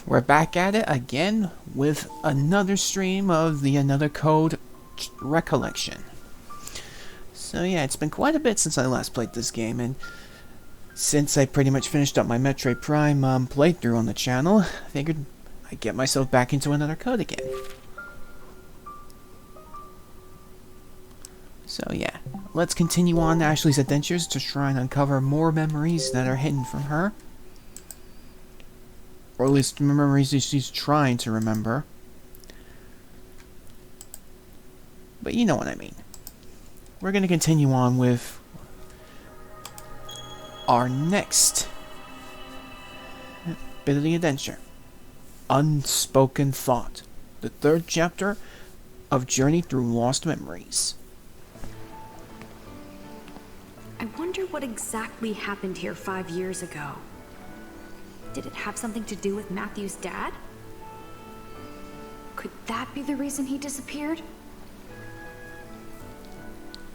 we're back at it again with another stream of the Another Code Recollection. So yeah, it's been quite a bit since I last played this game, and since I pretty much finished up my Metroid Prime playthrough on the channel, I figured I'd get myself back into Another Code again. So yeah, let's continue on Ashley's adventures to try and uncover more memories that are hidden from her. Or at least memories that she's trying to remember. But you know what I mean. We're going to continue on with our next bit of the adventure. Unspoken Thought. The third chapter of Journey Through Lost Memories. I wonder what exactly happened here 5 years ago. Did it have something to do with Matthew's dad? Could that be the reason he disappeared?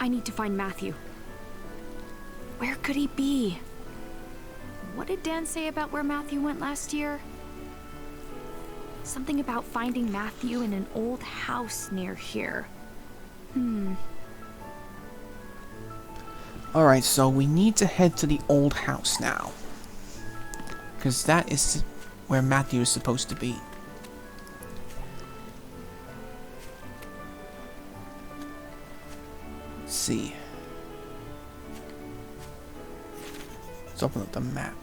I need to find Matthew. Where could he be? What did Dan say about where Matthew went last year? Something about finding Matthew in an old house near here. Alright, so we need to head to the old house now. Because that is where Matthew is supposed to be. Let's see. Let's open up the map.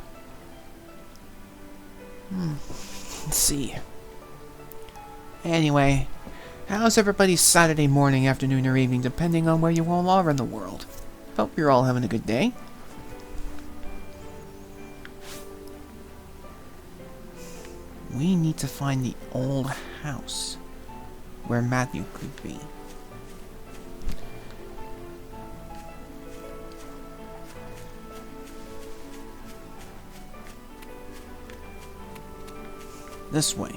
Let's see. Anyway, how's everybody's Saturday morning, afternoon, or evening, depending on where you all are in the world? Hope you're all having a good day. We need to find the old house where Matthew could be. This way.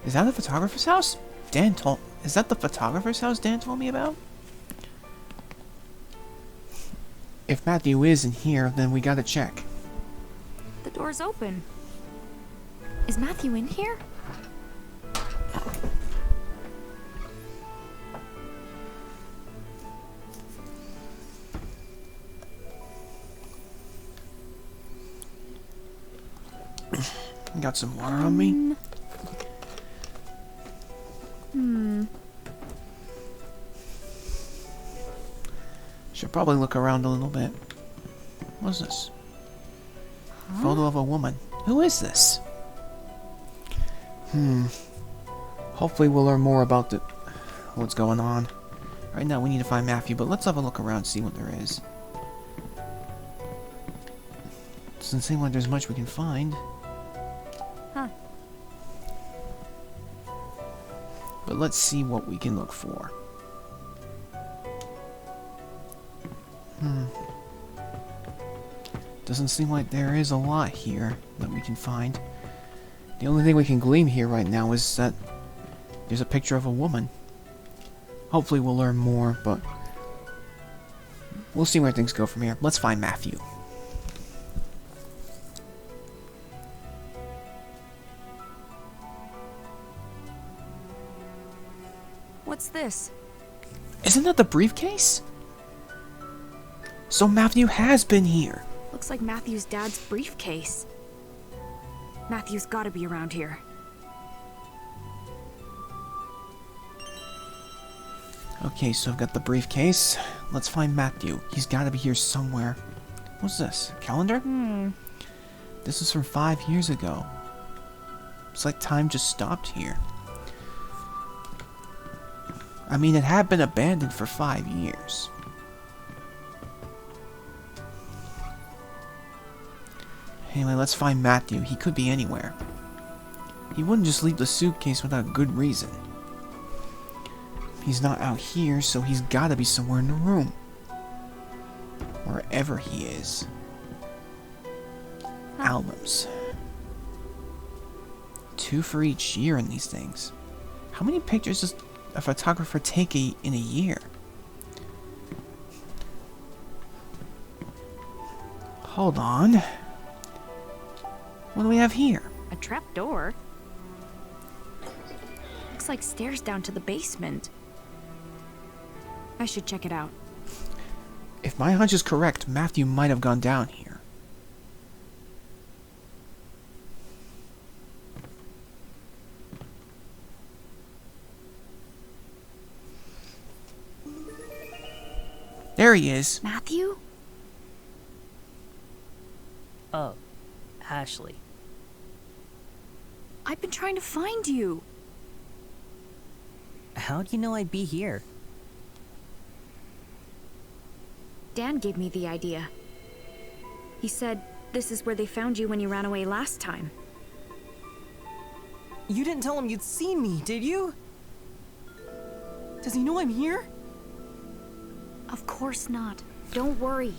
Is that the photographer's house? Is that the photographer's house Dan told me about? If Matthew is in here, then we gotta check. The door's open. Is Matthew in here? Got some water on me? Should probably look around a little bit. What's this? Photo of a woman. Who is this? Hopefully we'll learn more about what's going on. Right now we need to find Matthew, but let's have a look around and see what there is. Doesn't seem like there's much we can find. But let's see what we can look for. Doesn't seem like there is a lot here that we can find. The only thing we can glean here right now is that there's a picture of a woman. Hopefully we'll learn more, but we'll see where things go from here. Let's find Matthew. What's this? Isn't that the briefcase? So Matthew has been here. Looks like Matthew's dad's briefcase. Matthew's gotta be around here. Okay, so I've got the briefcase. Let's find Matthew. He's gotta be here somewhere. What's this? A calendar? This is from 5 years ago. It's like time just stopped here. I mean, it had been abandoned for 5 years. Anyway, let's find Matthew. He could be anywhere. He wouldn't just leave the suitcase without good reason. He's not out here, so he's gotta be somewhere in the room. Wherever he is. Albums. 2 for each year in these things. How many pictures does a photographer take in a year? Hold on. What do we have here? A trap door? Looks like stairs down to the basement. I should check it out. If my hunch is correct, Matthew might have gone down here. There he is. Matthew? Oh, Ashley. I've been trying to find you. How'd you know I'd be here? Dan gave me the idea. He said this is where they found you when you ran away last time. You didn't tell him you'd seen me, did you? Does he know I'm here? Of course not. Don't worry.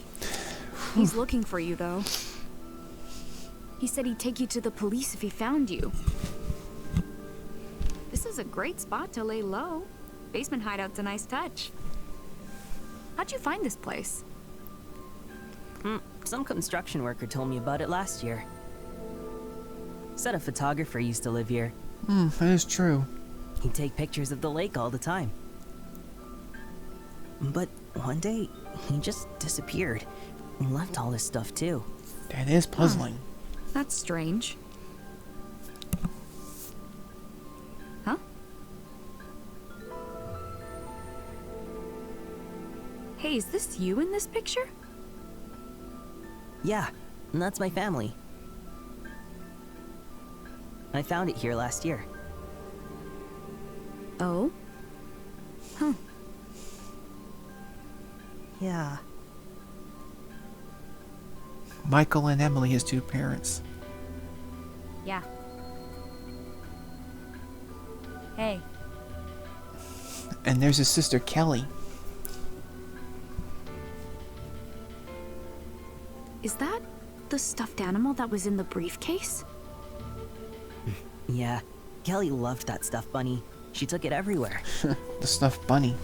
He's looking for you, though. He said he'd take you to the police if he found you. This is a great spot to lay low. Basement hideout's a nice touch. How'd you find this place? Some construction worker told me about it last year. Said a photographer used to live here. That is true. He'd take pictures of the lake all the time. But one day, he just disappeared. And left all his stuff too. That is puzzling. That's strange. Huh? Hey, is this you in this picture? Yeah, and that's my family. I found it here last year. Oh? Huh. Yeah. Michael and Emily, his two parents. Yeah. Hey. And there's his sister Kelly. Is that the stuffed animal that was in the briefcase? Yeah, Kelly loved that stuffed bunny. She took it everywhere. The stuffed bunny.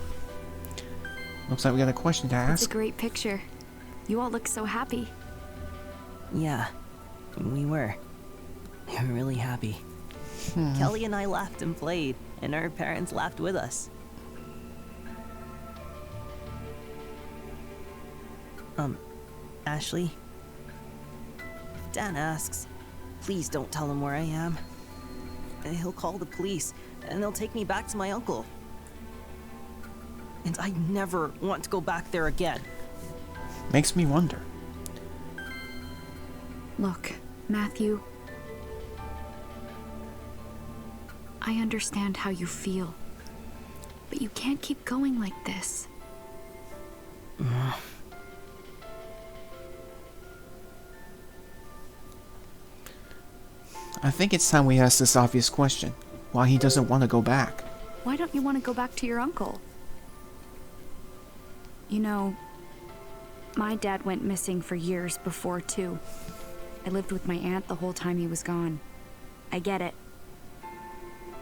Looks like we got a question to It's a ask. great picture. You all look so happy. Yeah, we were. We were really happy. Kelly and I laughed and played, and our parents laughed with us. Ashley? If Dan asks, please don't tell him where I am. He'll call the police, and they'll take me back to my uncle. And I never want to go back there again. Makes me wonder. Look, Matthew. I understand how you feel. But you can't keep going like this. I think it's time we ask this obvious question. Why he doesn't want to go back. Why don't you want to go back to your uncle? You know, my dad went missing for years before, too. I lived with my aunt the whole time he was gone. I get it.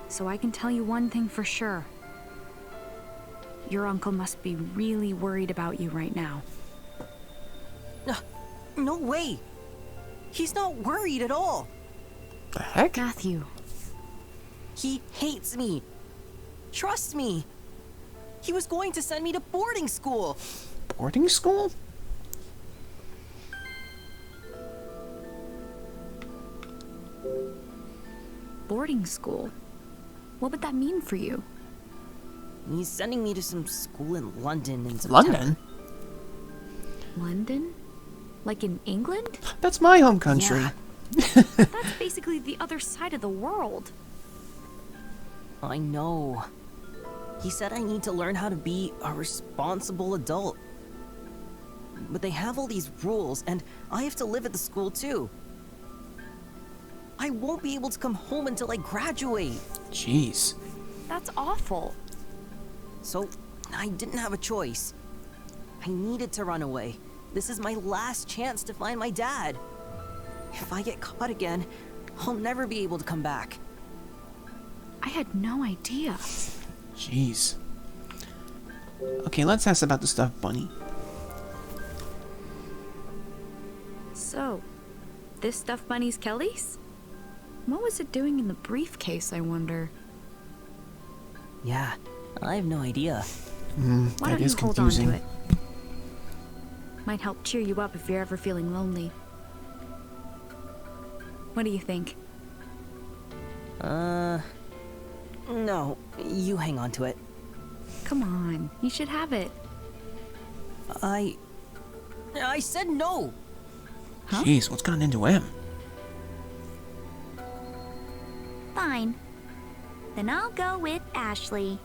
So I can tell you one thing for sure. Your uncle must be really worried about you right now. No way! He's not worried at all! The heck? Matthew. He hates me. Trust me. He was going to send me to boarding school. Boarding school? Boarding school? What would that mean for you? He's sending me to some school in London in September. London? London? Like in England? That's my home country. Yeah. That's basically the other side of the world. I know. He said I need to learn how to be a responsible adult. But they have all these rules, and I have to live at the school too. I won't be able to come home until I graduate. Jeez. That's awful. So, I didn't have a choice. I needed to run away. This is my last chance to find my dad. If I get caught again, I'll never be able to come back. I had no idea. Jeez. Okay, let's ask about the stuffed bunny. So, this stuffed bunny's Kelly's? What was it doing in the briefcase, I wonder? Yeah, I have no idea. Why That don't is you hold confusing. on to it? Might help cheer you up if you're ever feeling lonely. What do you think? No, you hang on to it. Come on, you should have it. I said no! Huh? Jeez, what's gotten into him? Fine. Then I'll go with Ashley.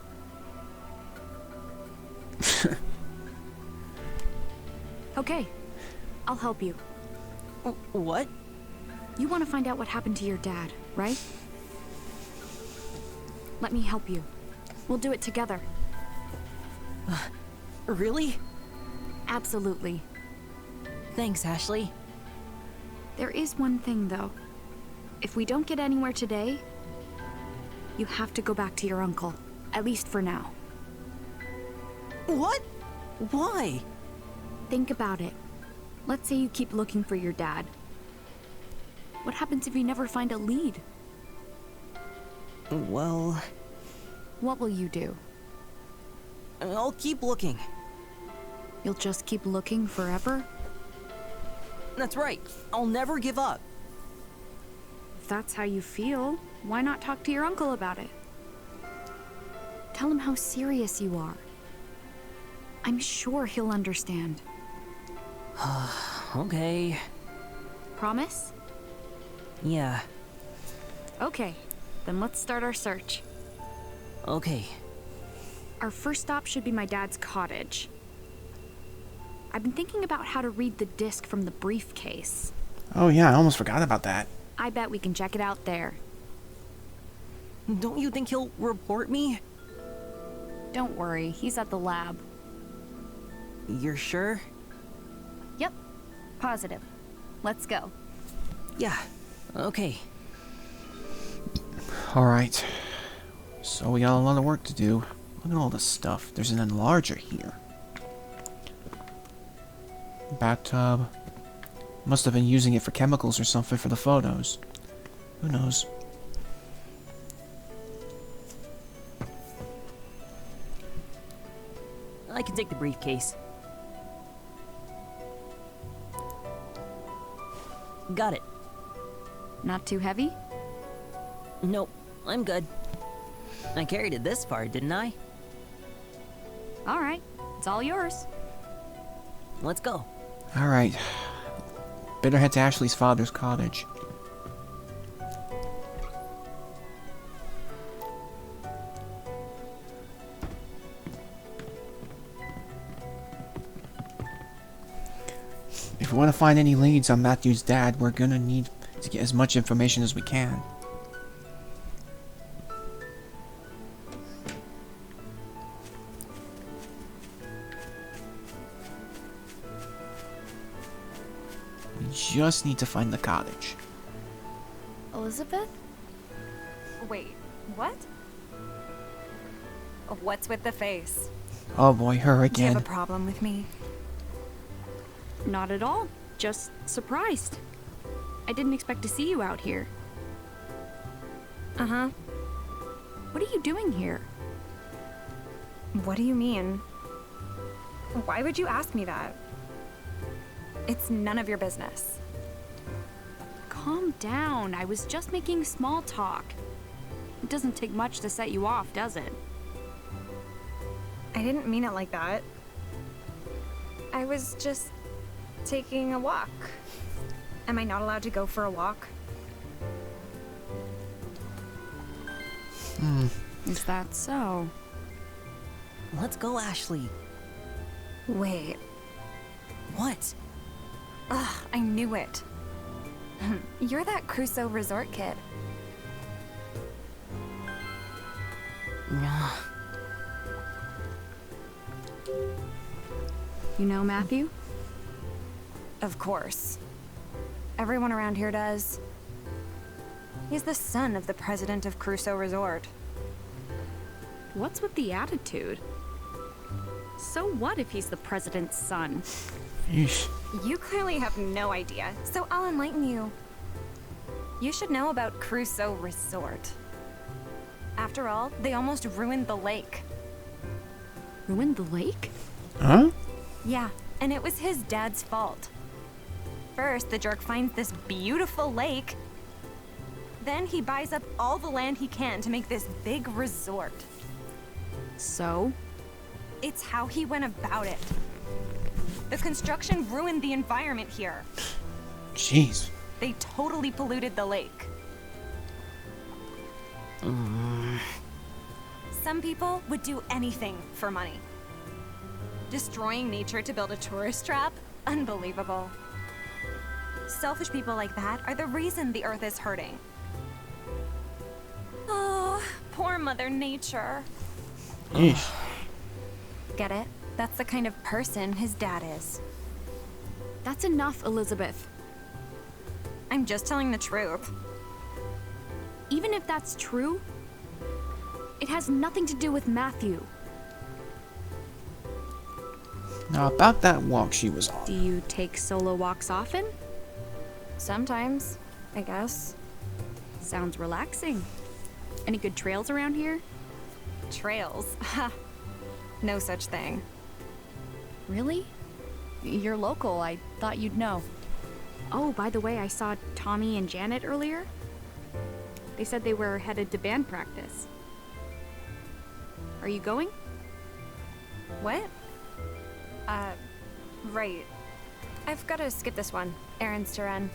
Okay, I'll help you. What? You want to find out what happened to your dad, right? Let me help you. We'll do it together. Really? Absolutely. Thanks, Ashley. There is one thing, though. If we don't get anywhere today, you have to go back to your uncle. At least for now. What? Why? Think about it. Let's say you keep looking for your dad. What happens if you never find a lead? Well, What will you do? I'll keep looking. You'll just keep looking forever? That's right. I'll never give up. If that's how you feel, why not talk to your uncle about it? Tell him how serious you are. I'm sure he'll understand. Okay. Promise? Yeah. Okay, then let's start our search. Okay. Our first stop should be my dad's cottage. I've been thinking about how to read the disc from the briefcase. Oh yeah, I almost forgot about that. I bet we can check it out there. Don't you think he'll report me? Don't worry, he's at the lab. You're sure? Yep, positive. Let's go. Yeah. Okay. Alright. So we got a lot of work to do. Look at all this stuff. There's an enlarger here. Bathtub. Must have been using it for chemicals or something for the photos. Who knows? I can take the briefcase. Got it. Not too heavy? Nope, I'm good. I carried it this far, didn't I? All right, it's all yours. Let's go. Alright. Better head to Ashley's father's cottage. If we want to find any leads on Matthew's dad, we're gonna need to get as much information as we can. We just need to find the cottage. Elizabeth? Wait, what? What's with the face? Oh boy, her Do you again. have a problem with me? Not at all. Just surprised. I didn't expect to see you out here. Uh-huh. What are you doing here? What do you mean? Why would you ask me that? It's none of your business. Calm down. I was just making small talk. It doesn't take much to set you off, does it? I didn't mean it like that. I was just taking a walk. Am I not allowed to go for a walk? Is that so? Let's go, Ashley. Wait. What? Ugh, I knew it. You're that Crusoe resort kid. You know Matthew? Of course. Everyone around here does. He's the son of the president of Crusoe Resort. What's with the attitude? So what if he's the president's son? Yeesh. You clearly have no idea, so I'll enlighten you. You should know about Crusoe Resort. After all, they almost ruined the lake. Ruined the lake? Huh? Yeah, and it was his dad's fault. First, the jerk finds this beautiful lake. Then he buys up all the land he can to make this big resort. So? It's how he went about it. The construction ruined the environment here. Jeez. They totally polluted the lake. Some people would do anything for money. Destroying nature to build a tourist trap? Unbelievable. Selfish people like that are the reason the Earth is hurting. Oh, poor Mother Nature. Yeesh. Get it? That's the kind of person his dad is. That's enough, Elizabeth. I'm just telling the truth. Even if that's true, it has nothing to do with Matthew. Now, about that walk she was on. Do you take solo walks often? Sometimes, I guess. Sounds relaxing. Any good trails around here? Trails? Ha! No such thing. Really? You're local, I thought you'd know. Oh, by the way, I saw Tommy and Janet earlier. They said they were headed to band practice. Are you going? What? Right. I've got to skip this one. Errands to run.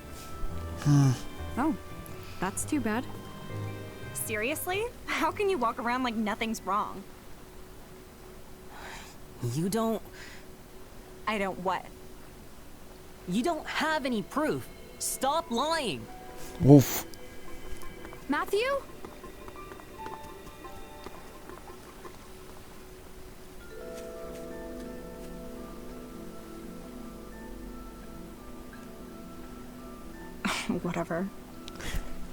Oh, that's too bad. Seriously? How can you walk around like nothing's wrong? You don't... I don't what? You don't have any proof. Stop lying. Woof. Matthew? Whatever.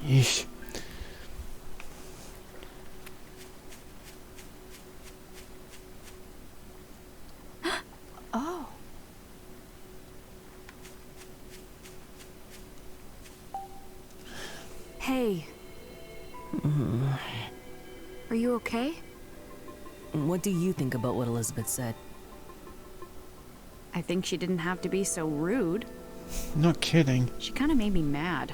Yeesh. Oh. Hey. Are you okay? What do you think about what Elizabeth said? I think she didn't have to be so rude. Not kidding. She kind of made me mad.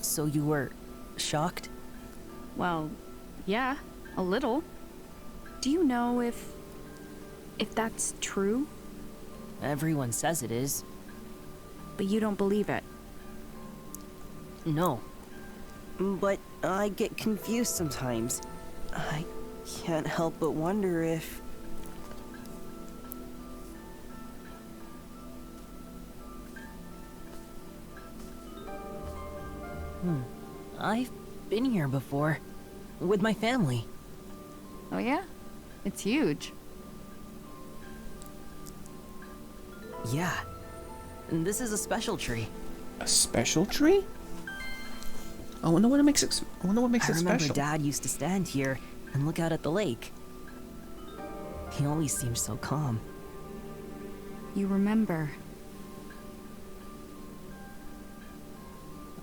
So you were shocked? Well, yeah, a little. Do you know if that's true? Everyone says it is. But you don't believe it. No. But I get confused sometimes. I can't help but wonder if... I've been here before. With my family. Oh yeah? It's huge. Yeah. And this is a special tree. A special tree? I wonder what makes it. I wonder what makes I it remember special. Dad used to stand here and look out at the lake. He always seemed so calm. You remember.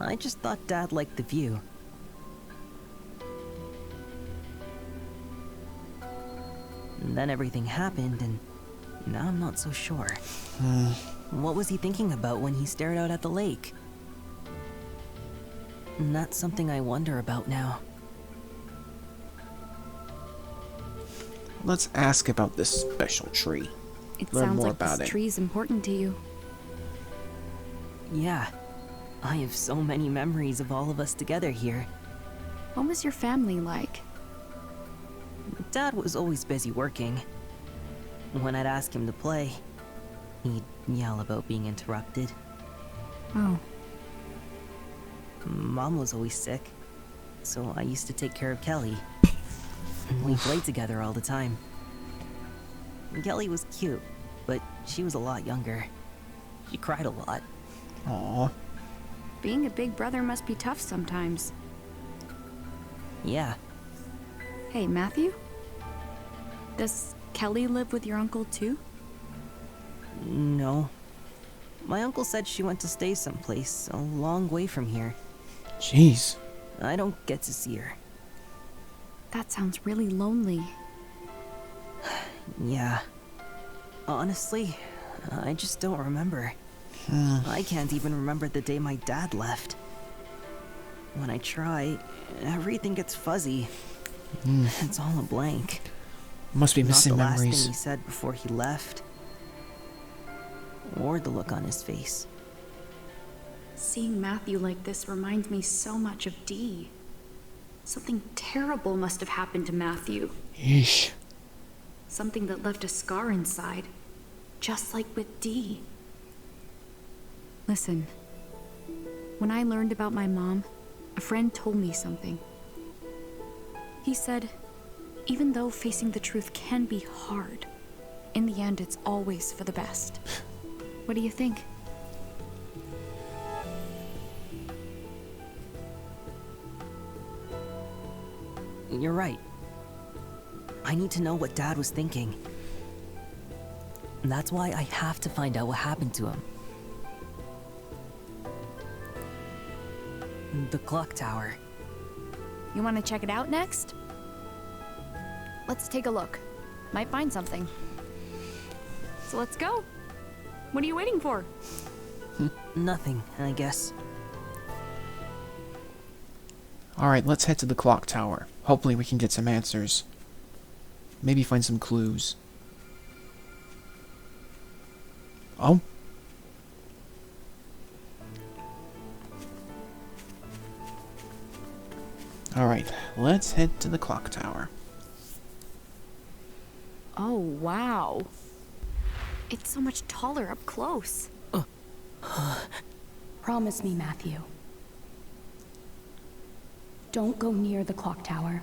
I just thought Dad liked the view. And then everything happened, and now I'm not so sure. What was he thinking about when he stared out at the lake? And that's something I wonder about now. Let's ask about this special tree. It Learn sounds more like about this it. tree's important to you. Yeah, I have so many memories of all of us together here. What was your family like? Dad was always busy working. When I'd ask him to play, he'd yell about being interrupted. Oh, Mom was always sick, so I used to take care of Kelly. We played together all the time. Kelly was cute, but she was a lot younger. She cried a lot. Aw. being a big brother must be tough sometimes. Yeah, Hey, Matthew? Does Kelly live with your uncle too? no. My uncle said she went to stay someplace a long way from here. Jeez. I don't get to see her. That sounds really lonely. Yeah. Honestly, I just don't remember. I can't even remember the day my dad left. When I try, everything gets fuzzy. It's all a blank. Must be missing Not the last memories. thing he said before he left. Or the look on his face. Seeing Matthew like this reminds me so much of Dee. Something terrible must have happened to Matthew. Yeesh. Something that left a scar inside. Just like with Dee. Listen. When I learned about my mom, a friend told me something. He said, even though facing the truth can be hard, in the end it's always for the best. What do you think? You're right. I need to know what Dad was thinking. That's why I have to find out what happened to him. The clock tower. You want to check it out next? Let's take a look. Might find something. So let's go. What are you waiting for? Nothing, I guess. Alright, let's head to the clock tower. Hopefully we can get some answers. Maybe find some clues. Oh. Alright, let's head to the clock tower. Oh, wow. It's so much taller up close. Promise me, Matthew. Don't go near the clock tower.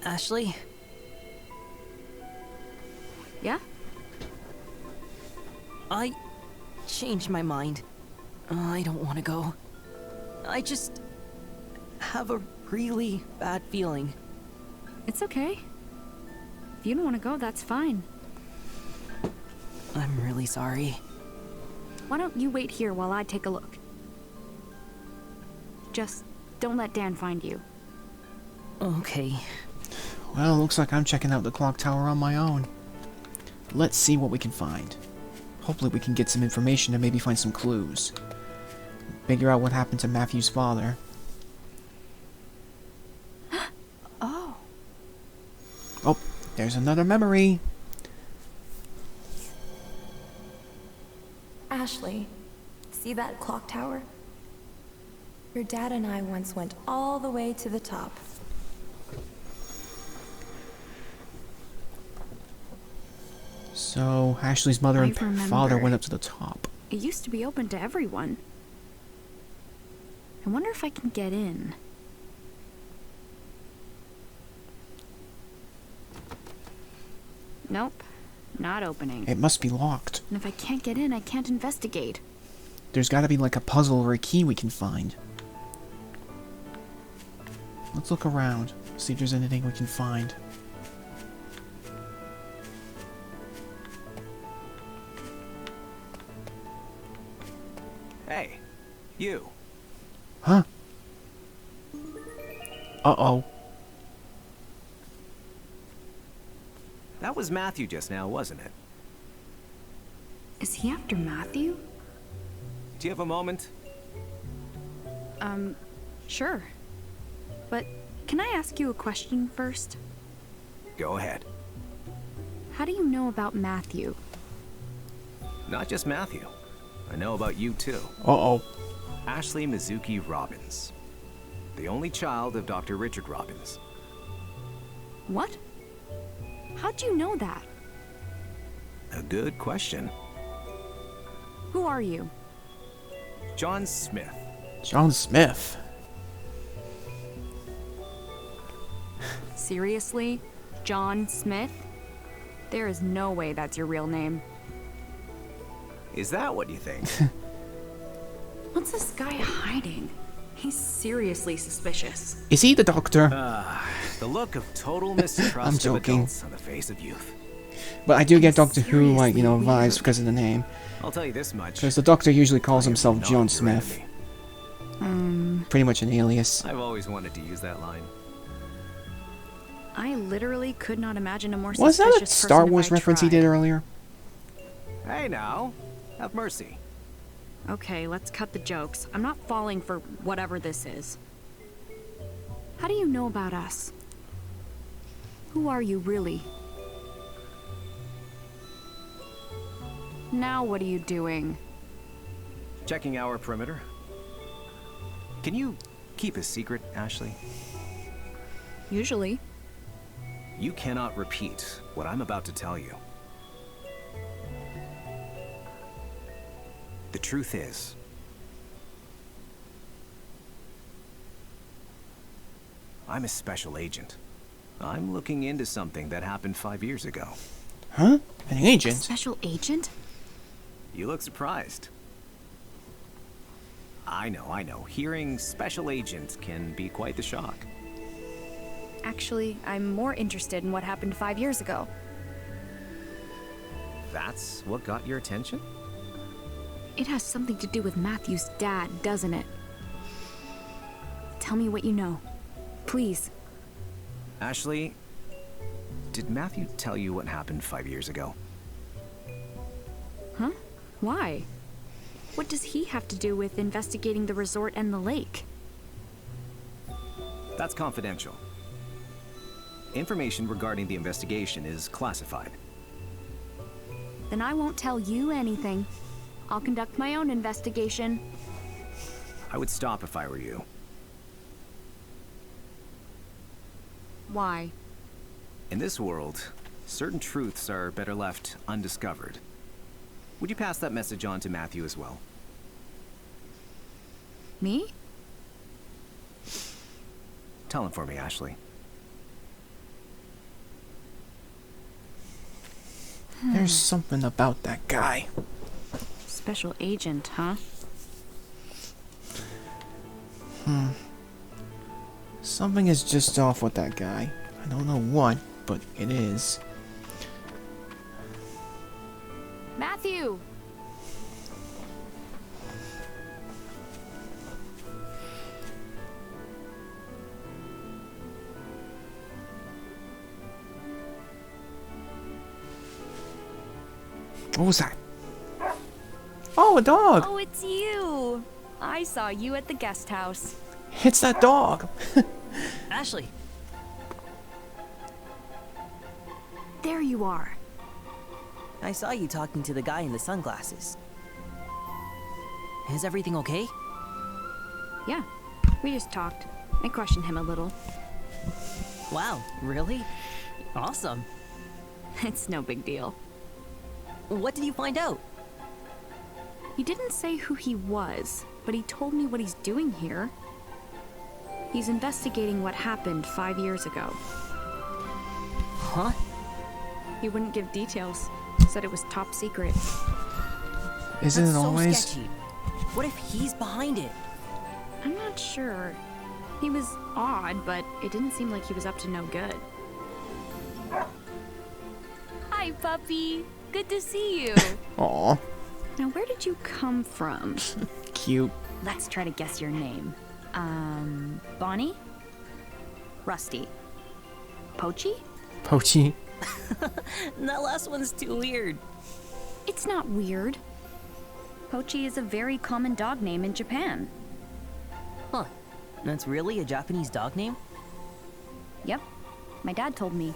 Ashley? Yeah? I changed my mind. I don't want to go. I just have a really bad feeling. It's okay. If you don't want to go, that's fine. I'm really sorry. Why don't you wait here while I take a look? Just don't let Dan find you. Okay. Well, looks like I'm checking out the clock tower on my own. Let's see what we can find. Hopefully we can get some information and maybe find some clues. Figure out what happened to Matthew's father. Oh. Oh, there's another memory. Ashley, see that clock tower? Your dad and I once went all the way to the top. So, Ashley's mother and I remember. father went up to the top. It used to be open to everyone. I wonder if I can get in. Nope, not opening. It must be locked. And if I can't get in, I can't investigate. There's gotta be like a puzzle or a key we can find. Let's look around, see if there's anything we can find. Hey, you. Huh? Uh-oh. That was Matthew just now, wasn't it? Is he after Matthew? Do you have a moment? Sure. But can I ask you a question first? Go ahead. How do you know about Matthew? Not just Matthew. I know about you too. Uh-oh. Ashley Mizuki Robbins. The only child of Dr. Richard Robbins. What? How'd you know that? A good question. Who are you? John Smith. John Smith. Seriously? John Smith? There is no way that's your real name. Is that what you think? What's this guy hiding? He's seriously suspicious. Is he the doctor? The look of total mistrust I'm joking. of adults on the face of youth. But I do get Doctor Who, like, seriously vibes weird. because of the name. I'll tell you this much. Because the Doctor usually calls I am himself not John your Smith. enemy. Pretty much an alias. I've always wanted to use that line. I literally could not imagine a more Was suspicious that a Star person if Wars I reference he tried. did earlier? Hey now, have mercy. Okay, let's cut the jokes. I'm not falling for whatever this is. How do you know about us? Who are you really? Now what are you doing? Checking our perimeter. Can you keep a secret, Ashley? Usually. You cannot repeat what I'm about to tell you. The truth is, I'm a special agent. I'm looking into something that happened 5 years ago. Huh? An agent? Special agent? You look surprised. I know. Hearing special agent can be quite the shock. Actually, I'm more interested in what happened 5 years ago. That's what got your attention? It has something to do with Matthew's dad, doesn't it? Tell me what you know. Please. Ashley, did Matthew tell you what happened 5 years ago? Huh? Why? What does he have to do with investigating the resort and the lake? That's confidential. Information regarding the investigation is classified. Then I won't tell you anything. I'll conduct my own investigation. I would stop if I were you. Why? In this world, certain truths are better left undiscovered. Would you pass that message on to Matthew as well? Me? Tell him for me, Ashley. There's something about that guy. Special agent, huh? Something is just off with that guy. I don't know what, but it is. Matthew! What was that? Oh, a dog! Oh, it's you! I saw you at the guest house. It's that dog! Ashley, There you are. I saw you talking to the guy in the sunglasses. Is everything okay? Yeah, we just talked. I questioned him a little. Wow, really? Awesome. It's no big deal. What did you find out? He didn't say who he was, but he told me what he's doing here. He's investigating what happened 5 years ago. Huh? He wouldn't give details. Said it was top secret. Isn't That's it so always? sketchy. What if he's behind it? I'm not sure. He was odd, but it didn't seem like he was up to no good. Hi, puppy. Good to see you. Aw, Now, where did you come from? cute. Let's try to guess your name. Bonnie? Rusty? Pochi? Pochi. That last one's too weird. It's not weird. Pochi is a very common dog name in Japan. Huh. That's really a Japanese dog name? Yep. My dad told me.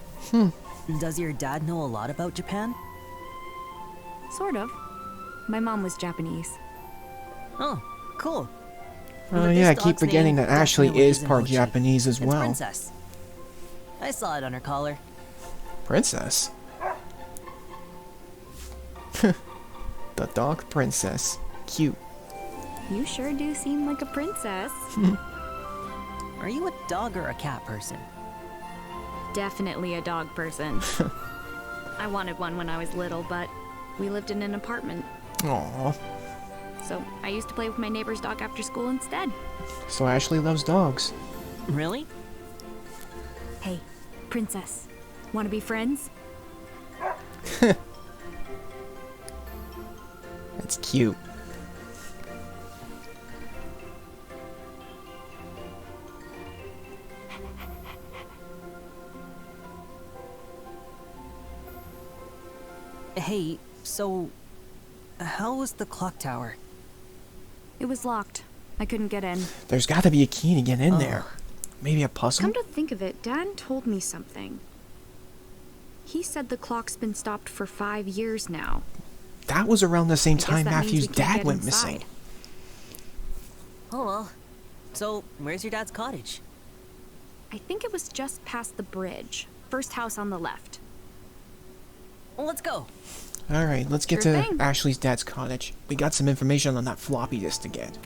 Does your dad know a lot about Japan? Sort of. My mom was Japanese. Oh, cool. Oh But yeah, I this keep dog's forgetting name that Ashley definitely is isn't part Mochi. Japanese as It's well. Princess. I saw it on her collar. Princess? The dog princess. Cute. You sure do seem like a princess. Are you a dog or a cat person? Definitely a dog person. I wanted one when I was little, but we lived in an apartment. Aw. So I used to play with my neighbor's dog after school instead. So Ashley loves dogs. Really? Hey, princess. Wanna be friends? That's cute. Hey, so how was the clock tower? It was locked. I couldn't get in. There's got to be a key to get in there. Maybe a puzzle? Come to think of it, Dad told me something. He said the clock's been stopped for 5 years now. That was around the same I guess time that means Matthew's we can't dad get went inside. missing. Oh well. So, where's your dad's cottage? I think it was just past the bridge. First house on the left. Well, let's go. Alright, let's get Sure to thing. Ashley's dad's cottage. We got some information on that floppy disk to get.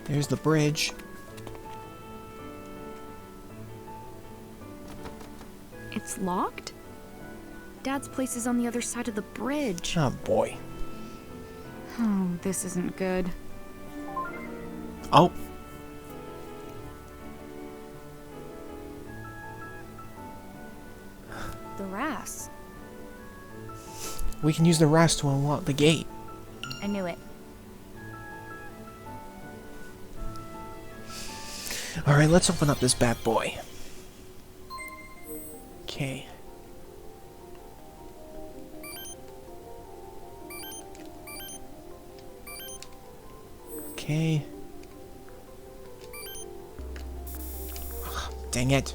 There's the bridge. It's locked? Dad's place is on the other side of the bridge. Oh boy. Oh, this isn't good. Oh, The RAS. we can use the rest to unlock the gate. I knew it. Alright, let's open up this bad boy. Okay. Okay. Ugh, dang it.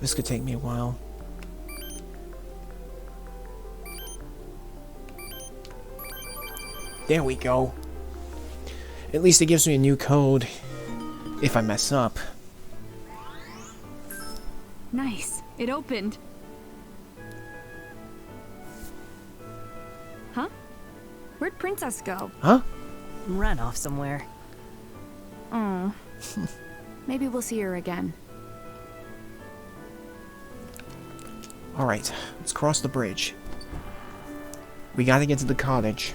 This could take me a while. There we go. At least it gives me a new code if I mess up. Nice. It opened. Huh? Where'd Princess go? Huh? Ran off somewhere. Oh. Maybe we'll see her again. Alright, let's cross the bridge. We gotta get to the cottage.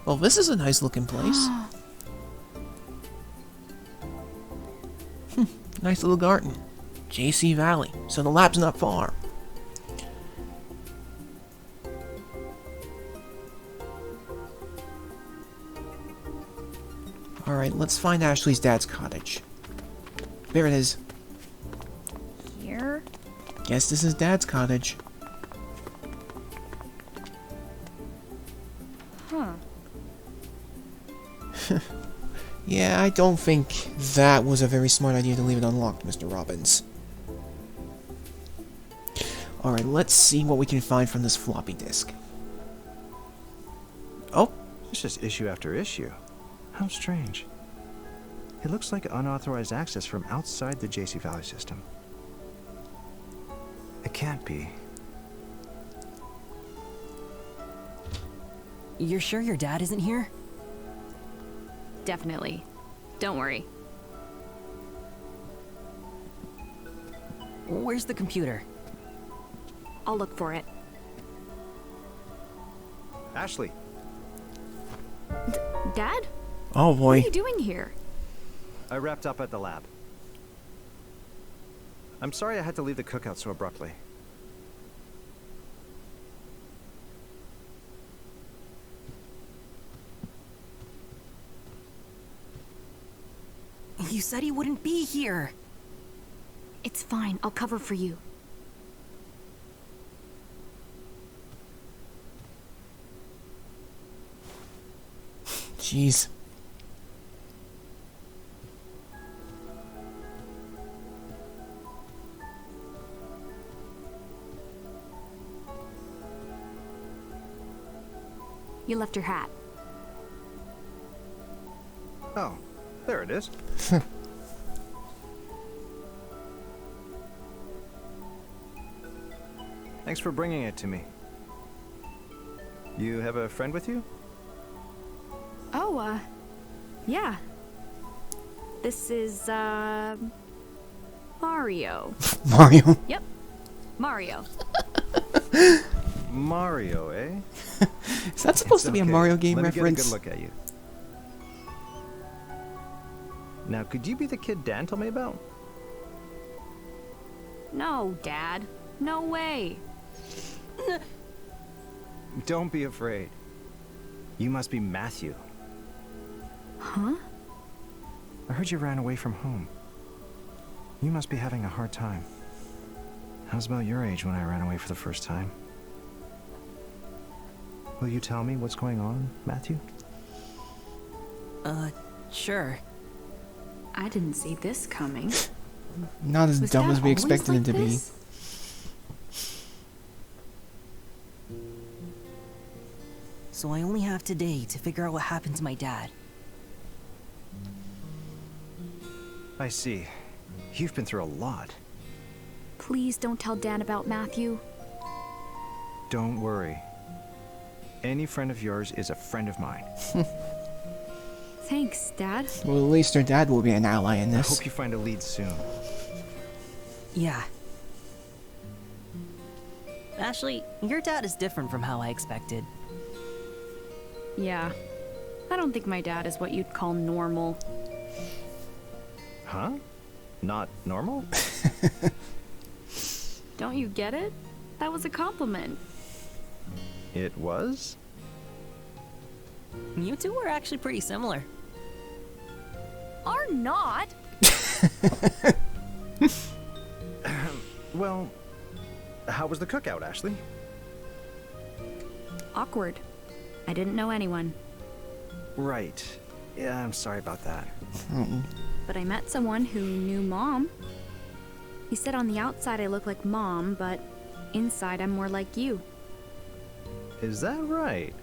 Well, this is a nice looking place. Nice little garden. JC Valley, so the lab's not far. Alright, let's find Ashley's dad's cottage. There it is. Here? Guess this is Dad's cottage. Huh. Yeah, I don't think that was a very smart idea to leave it unlocked, Mr. Robbins. Alright, let's see what we can find from this floppy disk. Oh, It's just issue after issue. How strange. It looks like unauthorized access from outside the JC Valley system. It can't be. You're sure your dad isn't here? Definitely. Don't worry. Where's the computer? I'll look for it. Ashley, Dad? oh What are boy. you doing here? I wrapped up at the lab. I'm sorry I had to leave the cookout so abruptly. You said he wouldn't be here. It's fine. I'll cover for you. Jeez. You left your hat. Oh, there it is. Thanks for bringing it to me. You have a friend with you? Oh, yeah. This is, Mario. Mario. Yep, Mario. Mario, eh? Is that supposed It's to be a okay. Mario game Let me reference? get a good look at you. Now, could you be the kid Dan told me about? No, Dad. No way. Don't be afraid. You must be Matthew. Huh? I heard you ran away from home. You must be having a hard time. I was about your age when I ran away for the first time. Will you tell me what's going on, Matthew? Sure. I didn't see this coming. Not as Was dumb Dad as we always expected him like to be. this? So I only have today to figure out what happened to my dad. I see. You've been through a lot. Please don't tell Dan about Matthew. Don't worry. Any friend of yours is a friend of mine. Thanks, Dad. Well, at least her dad will be an ally in I this. hope you find a lead soon. Yeah. Ashley, your dad is different from how I expected. Yeah. I don't think my dad is what you'd call normal. Huh? Not normal? Don't you get it? That was a compliment. It was? You two were actually pretty similar. Are not. Well, how was the cookout, Ashley? Awkward. I didn't know anyone, Right. Yeah, I'm sorry about that. but I met someone who knew Mom. He said on the outside I look like Mom, but inside I'm more like you. Is that right?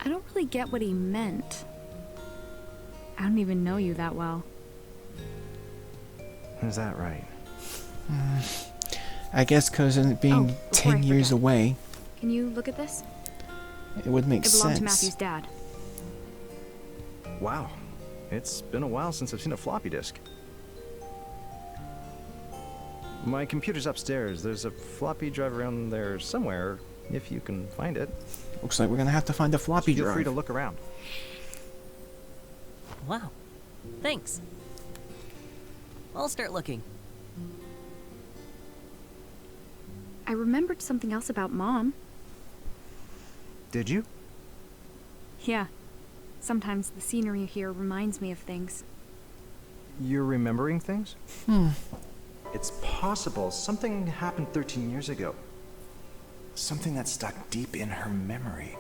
I don't really get what he meant. I don't even know you that well. Is that right? I guess because it being Before I 10 years forget. away, Can you look at this? it would make It belonged to sense. Matthew's dad. Wow. It's been a while since I've seen a floppy disk. My computer's upstairs. There's a floppy drive around there somewhere, if you can find it. Looks like we're gonna have to find a floppy Feel drive. free to look around. Wow. Thanks. I'll start looking. I remembered something else about Mom. Did you? Yeah. Sometimes the scenery here reminds me of things. You're remembering things? It's possible something happened 13 years ago. Something that stuck deep in her memory.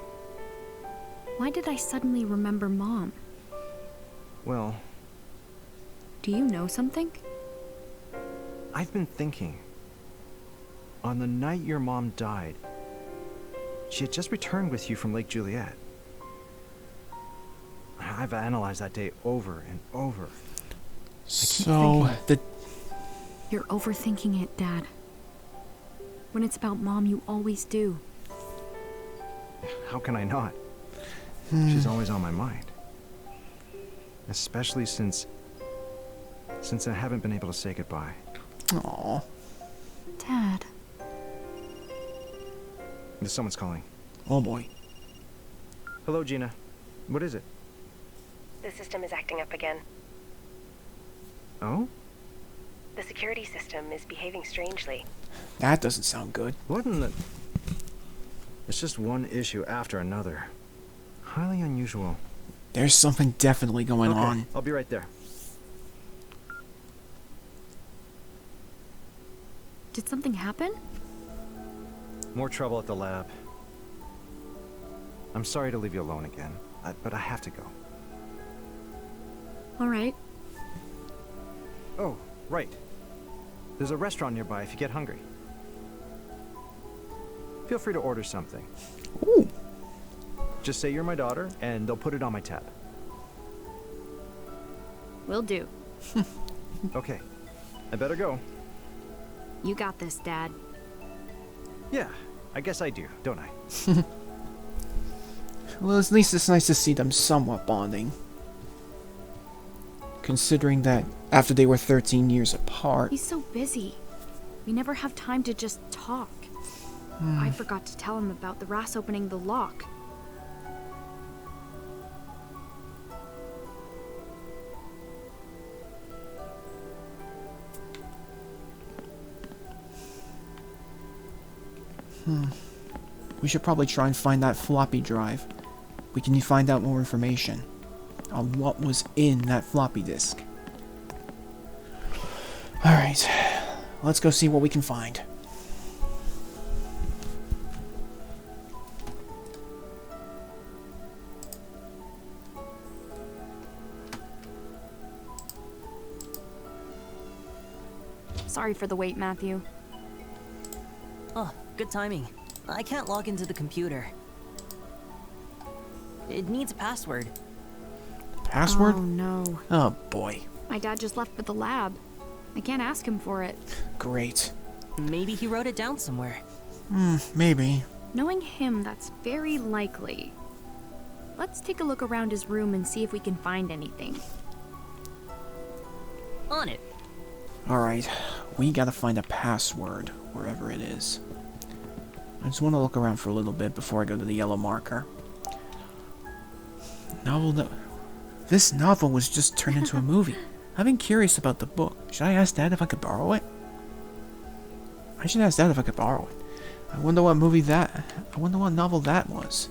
Why did I suddenly remember Mom? Well, Do you know something? I've been thinking. On the night your mom died, she had just returned with you from Lake Juliet. I've analyzed that day over and over. So, the You're overthinking it, Dad. When it's about Mom, you always do. How can I not? She's always on my mind. Especially since I haven't been able to say goodbye. Aw. Dad. Someone's calling. Oh boy. Hello, Gina. What is it? The system is acting up again. Oh? The security system is behaving strangely. That doesn't sound good. What in the... It's just one issue after another. Highly unusual. There's something definitely going Okay, on. I'll be right there. Did something happen? More trouble at the lab. I'm sorry to leave you alone again, but I have to go. All right. Oh, right. There's a restaurant nearby if you get hungry. Feel free to order something. Ooh. Just say you're my daughter, and they'll put it on my tab. Will do. Okay. I better go. You got this, Dad. Yeah, I guess I do, don't I? Well, at least it's nice to see them somewhat bonding. Considering that after they were 13 years apart. He's so busy. We never have time to just talk. I forgot to tell him about the Ras opening the lock. We should probably try and find that floppy drive. We can find out more information on what was in that floppy disk. Alright, let's go see what we can find. Sorry for the wait, Matthew. Oh, good timing. I can't log into the computer. It needs a password. Password? Oh no. Oh boy. My dad just left for the lab. I can't ask him for it. Great. Maybe he wrote it down somewhere. Maybe. Knowing him, that's very likely. Let's take a look around his room and see if we can find anything. On it. Alright, we gotta find a password, wherever it is. I just want to look around for a little bit before I go to the yellow marker. This novel was just turned into a movie. I've been curious about the book. Should I ask Dad if I could borrow it? I should ask Dad if I could borrow it. I wonder what novel that was.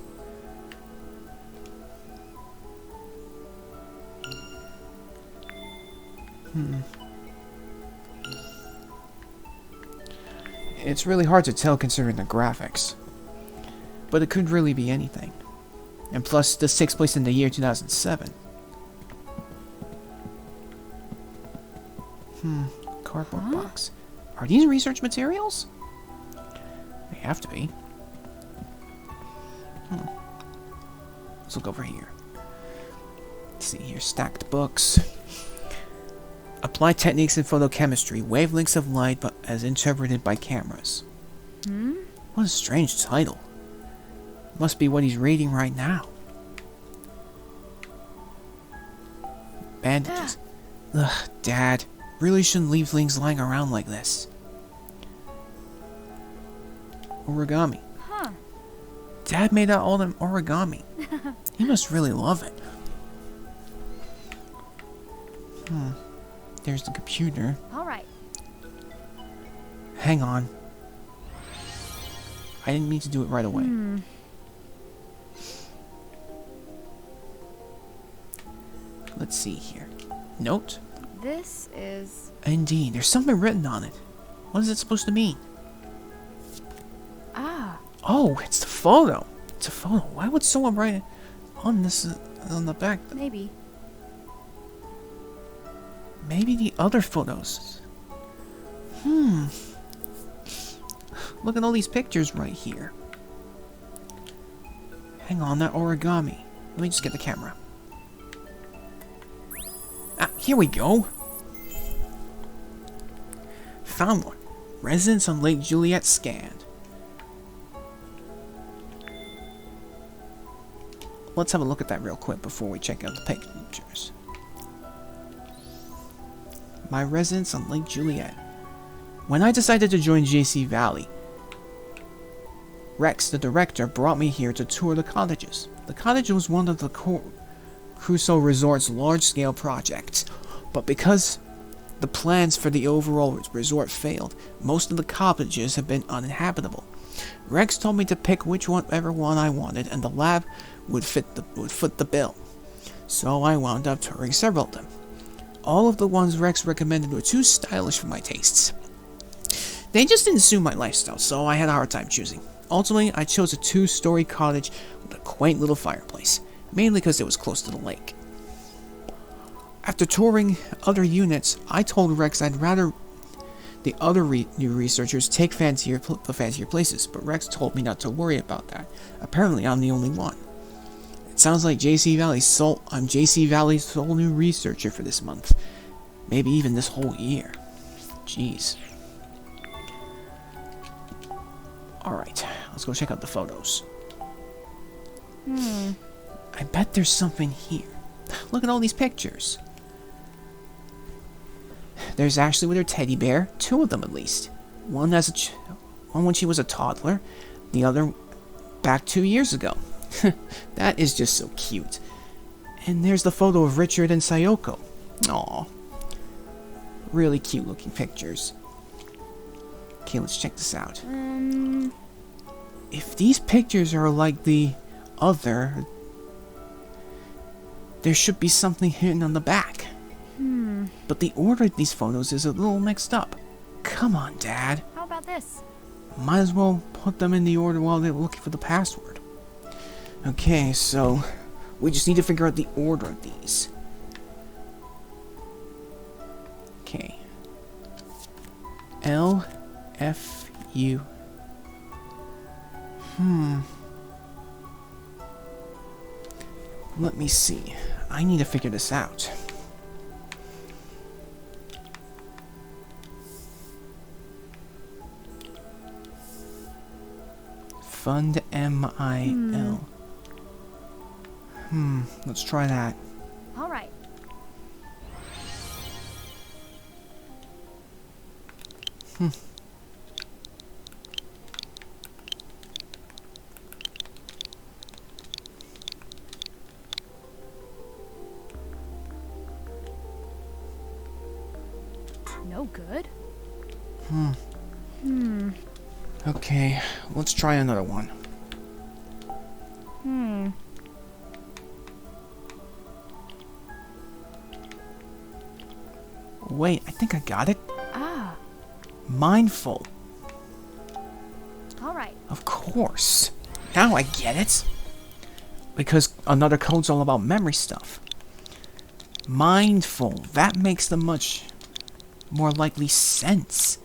It's really hard to tell considering the graphics. But it could really be anything. And plus, this takes place in the year 2007. Cardboard box. Are these research materials? They have to be. Let's look over here. Let's see here, stacked books. Apply techniques in photochemistry, wavelengths of light but as interpreted by cameras. What a strange title. Must be what he's reading right now. Bandages. Ugh, Dad. Really shouldn't leave things lying around like this. Origami. Dad made out all them origami. He must really love it. There's the computer. All right. Hang on. I didn't mean to do it right away. Let's see here. Note? This is... Indeed, there's something written on it. What is it supposed to mean? Oh, it's the photo. It's a photo. Why would someone write it on this, on the back? Maybe. Maybe the other photos. Look at all these pictures right here. Hang on, that origami. Let me just get the camera. Here we go. Found one. Residence on Lake Juliet scanned. Let's have a look at that real quick before we check out the pictures. My residence on Lake Juliet. When I decided to join JC Valley, Rex, the director, brought me here to tour the cottages. The cottage was one of the Crusoe Resort's large-scale projects, but because the plans for the overall resort failed, most of the cottages have been uninhabitable. Rex told me to pick whichever one I wanted, and the lab would foot the bill. So I wound up touring several of them. All of the ones Rex recommended were too stylish for my tastes. They just didn't suit my lifestyle, so I had a hard time choosing. Ultimately, I chose a 2-story cottage with a quaint little fireplace, mainly because it was close to the lake. After touring other units, I told Rex I'd rather the other new researchers take fancier places, but Rex told me not to worry about that. Apparently, I'm the only one. It sounds like I'm JC Valley's sole new researcher for this month. Maybe even this whole year. Jeez. Alright, let's go check out the photos. I bet there's something here. Look at all these pictures. There's Ashley with her teddy bear, 2 of them at least. One one when she was a toddler, the other back 2 years ago. That is just so cute. And there's the photo of Richard and Sayoko. Aw. Really cute looking pictures. Okay, let's check this out. If these pictures are like the other, there should be something hidden on the back. But the order of these photos is a little mixed up. Come on, Dad. How about this? Might as well put them in the order while they're looking for the password. Okay, so we just need to figure out the order of these. Okay. L, F, U. Let me see. I need to figure this out. Fund M-I-L. Let's try that. All right. No good. Okay, let's try another one. Wait, I think I got it. Ah, Mindful. all right. Of course. Now I get it. Because another code's all about memory stuff. Mindful. That makes the much more likely sense.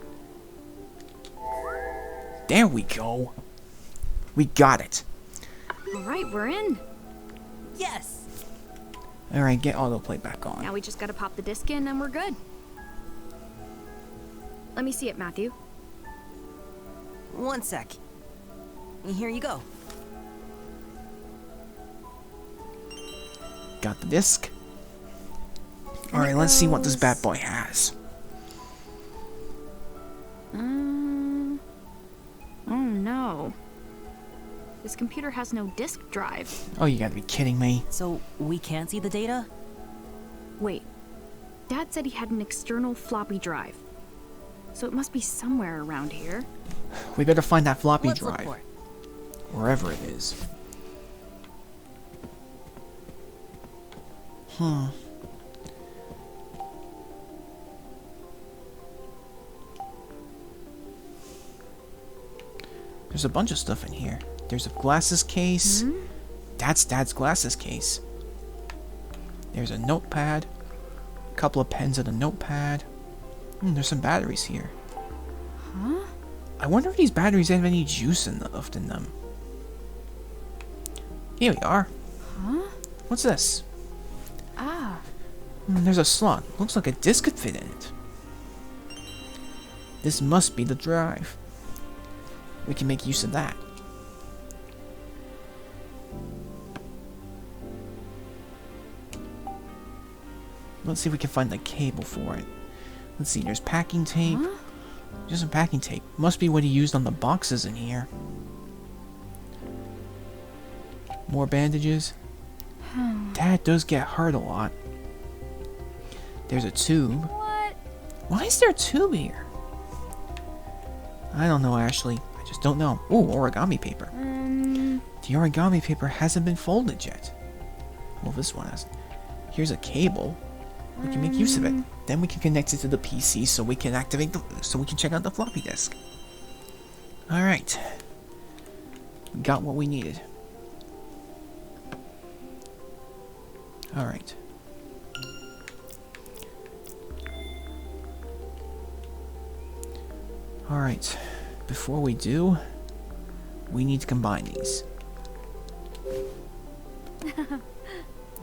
There we go. We got it. All right, we're in. Yes! Alright, get autoplay back on. Now we just gotta pop the disc in and we're good. Let me see it, Matthew. One sec. Here you go. Got the disc. Alright, let's see what this bad boy has. Oh no. This computer has no disk drive. Oh, you gotta be kidding me. So, we can't see the data? Wait. Dad said he had an external floppy drive. So it must be somewhere around here. We better find that floppy Let's look drive. for it. Wherever it is. There's a bunch of stuff in here. There's a glasses case. That's Dad's glasses case. There's a notepad. A couple of pens and a notepad. There's some batteries here. I wonder if these batteries have any juice left in them. Here we are. What's this? Ah, There's a slot. Looks like a disc could fit in it. This must be the drive. We can make use of that. Let's see if we can find the cable for it. Let's see, there's packing tape. There's some packing tape. Must be what he used on the boxes in here. More bandages. Dad does get hurt a lot. There's a tube. what? Why is there a tube here? I don't know, Ashley. I just don't know. Ooh, origami paper. The origami paper hasn't been folded yet. Well, this one hasn't. Here's a cable. We can make use of it. Then we can connect it to the PC so we can activate so we can check out the floppy disk. Alright. Got what we needed. Alright. Alright. Before we do, we need to combine these.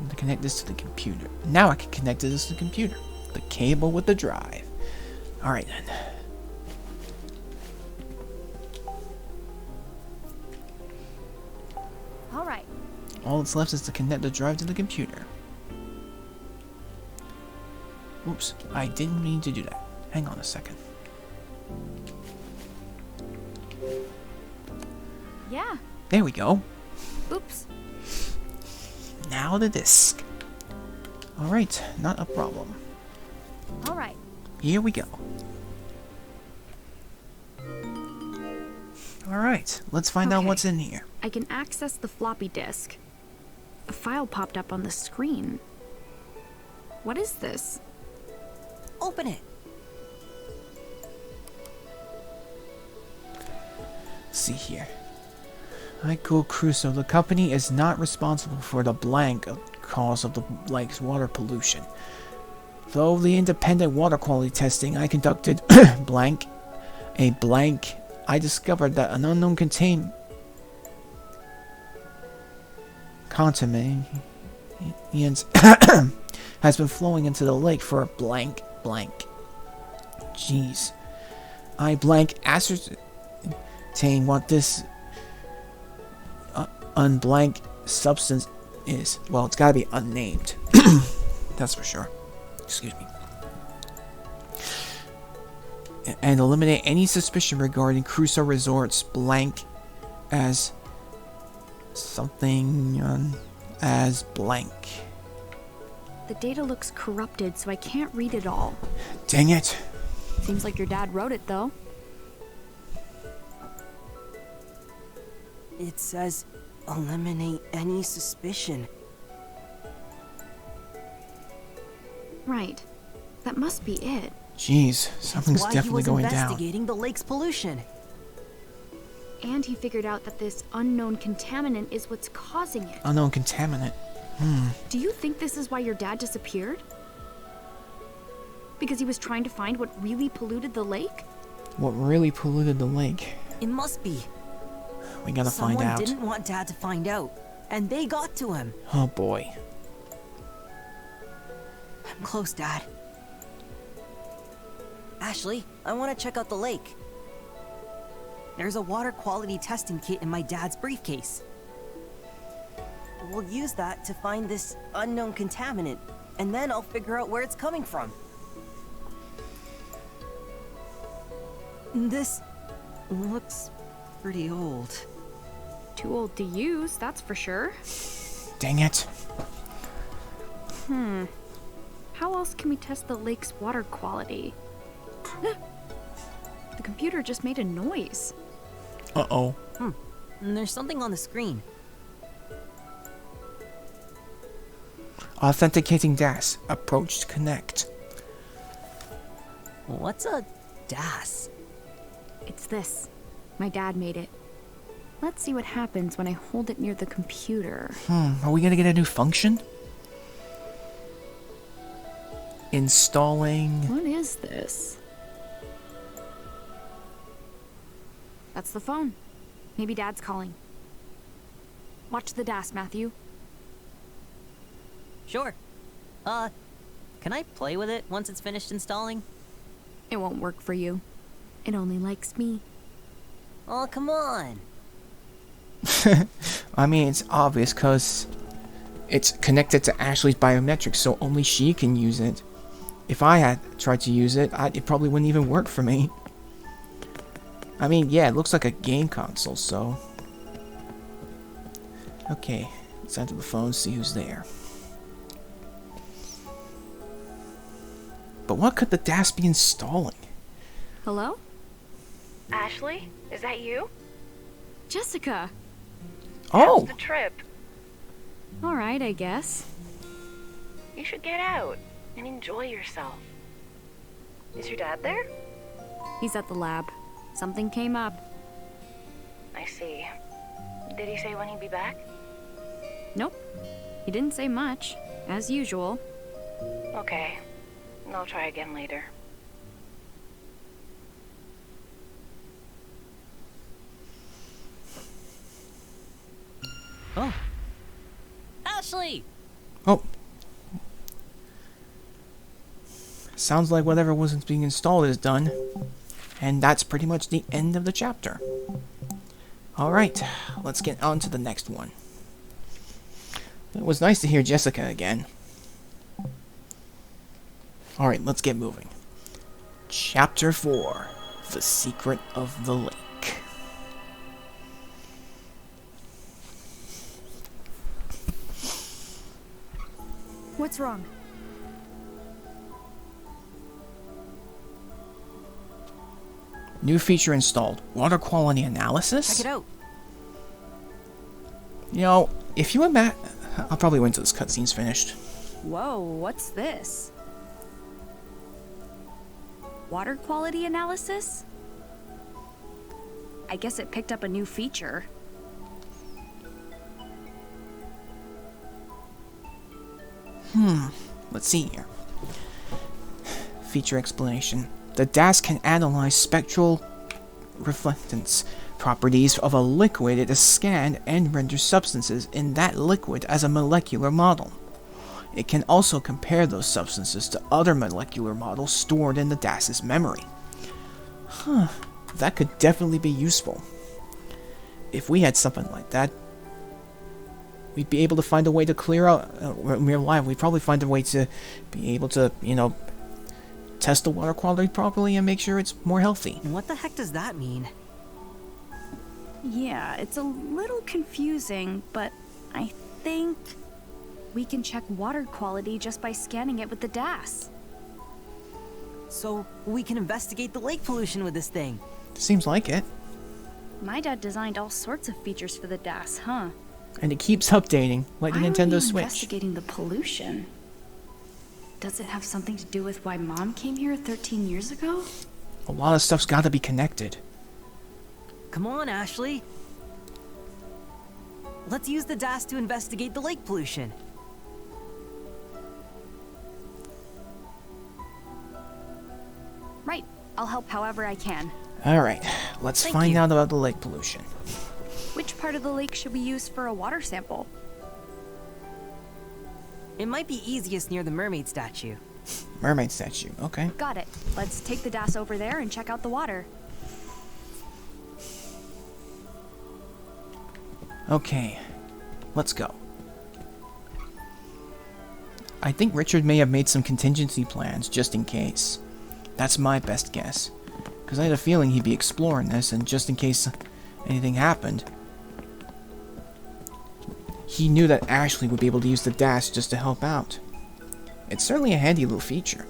To connect this to the computer. Now I can connect this to the computer. The cable with the drive. Alright then. All that's left is to connect the drive to the computer. Oops, I didn't mean to do that. Hang on a second. Yeah. There we go. Oops. Now the disc. Alright, not a problem. All right. Here we go. Alright, let's find out Okay. what's in here. I can access the floppy disk. A file popped up on the screen. What is this? Open it. See here. Michael Crusoe, the company is not responsible for the blank cause of the lake's water pollution. Though the independent water quality testing I conducted I discovered that an unknown contaminant has been flowing into the lake for a blank. Jeez. I ascertain what this unblank substance is. Well, it's gotta be unnamed. That's for sure. Excuse me. And eliminate any suspicion regarding Crusoe Resorts blank as something as blank. The data looks corrupted, so I can't read it all. Dang it. Seems like your dad wrote it, though. It says, eliminate any suspicion. Right. That must be it. Jeez, something's That's why definitely going he was down. investigating the lake's pollution. And he figured out that this unknown contaminant is what's causing it. Unknown contaminant. Do you think this is why your dad disappeared? Because he was trying to find what really polluted the lake? What really polluted the lake? It must be. We gotta find Someone out. didn't want Dad to find out, and they got to him. Oh boy. I'm close, Dad. Ashley, I want to check out the lake. There's a water quality testing kit in my dad's briefcase. We'll use that to find this unknown contaminant, and then I'll figure out where it's coming from. This looks pretty old. Too old to use, that's for sure. Dang it. How else can we test the lake's water quality? The computer just made a noise. Uh-oh. And there's something on the screen. Authenticating DAS. Approach to connect. What's a DAS? It's this. My dad made it. Let's see what happens when I hold it near the computer. Are we gonna get a new function? Installing... What is this? That's the phone. Maybe Dad's calling. Watch the DAS, Matthew. Sure. Can I play with it once it's finished installing? It won't work for you. It only likes me. Oh, come on. I mean, it's obvious because it's connected to Ashley's biometrics, so only she can use it. If I had tried to use it, it probably wouldn't even work for me. I mean, yeah, it looks like a game console, so... Okay, let's enter the phone, see who's there. But what could the DAS be installing? Hello? Ashley, is that you? Jessica! Oh! How's the trip? Alright, I guess. You should get out and enjoy yourself. Is your dad there? He's at the lab. Something came up. I see. Did he say when he'd be back? Nope. He didn't say much, as usual. Okay. I'll try again later. Oh. Ashley! Oh. Sounds like whatever wasn't being installed is done. And that's pretty much the end of the chapter. Alright, let's get on to the next one. It was nice to hear Jessica again. Alright, let's get moving. Chapter 4. The Secret of the Lake. What's wrong? New feature installed. Water quality analysis? Check it out. You know, if you imagine... I'll probably wait until this cutscene's finished. Whoa, what's this? Water quality analysis? I guess it picked up a new feature. Let's see here. Feature explanation. The DAS can analyze spectral reflectance properties of a liquid it has scanned and renders substances in that liquid as a molecular model. It can also compare those substances to other molecular models stored in the DAS's memory. That could definitely be useful. If we had something like that, we'd be able to find a way to clear out real life. We'd probably find a way to be able to, test the water quality properly and make sure it's more healthy. What the heck does that mean? Yeah, it's a little confusing, but I think we can check water quality just by scanning it with the DAS. So we can investigate the lake pollution with this thing. Seems like it. My dad designed all sorts of features for the DAS, huh? And it keeps updating, like the Why are Nintendo we Switch. investigating the pollution? Does it have something to do with why Mom came here 13 years ago? A lot of stuff's gotta be connected. Come on, Ashley. Let's use the DAS to investigate the lake pollution. Right. I'll help however I can. Alright, let's Thank find you. out about the lake pollution. Which part of the lake should we use for a water sample? It might be easiest near the mermaid statue. Mermaid statue, okay. Got it. Let's take the DAS over there and check out the water. Okay, let's go. I think Richard may have made some contingency plans just in case. That's my best guess. Because I had a feeling he'd be exploring this, and just in case anything happened, he knew that Ashley would be able to use the DAS just to help out. It's certainly a handy little feature.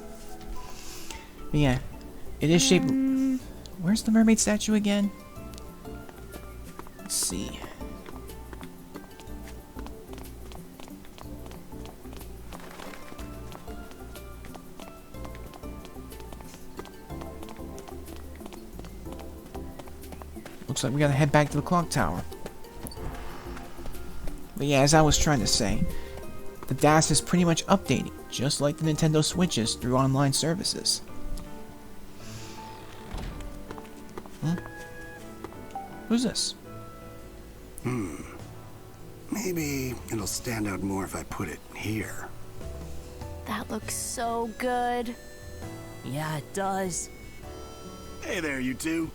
But yeah, it is shaped... Where's the mermaid statue again? Let's see. Looks like we gotta head back to the clock tower. But yeah, as I was trying to say, the DAS is pretty much updating, just like the Nintendo Switches through online services. Who's this? Maybe it'll stand out more if I put it here. That looks so good. Yeah, it does. Hey there, you two.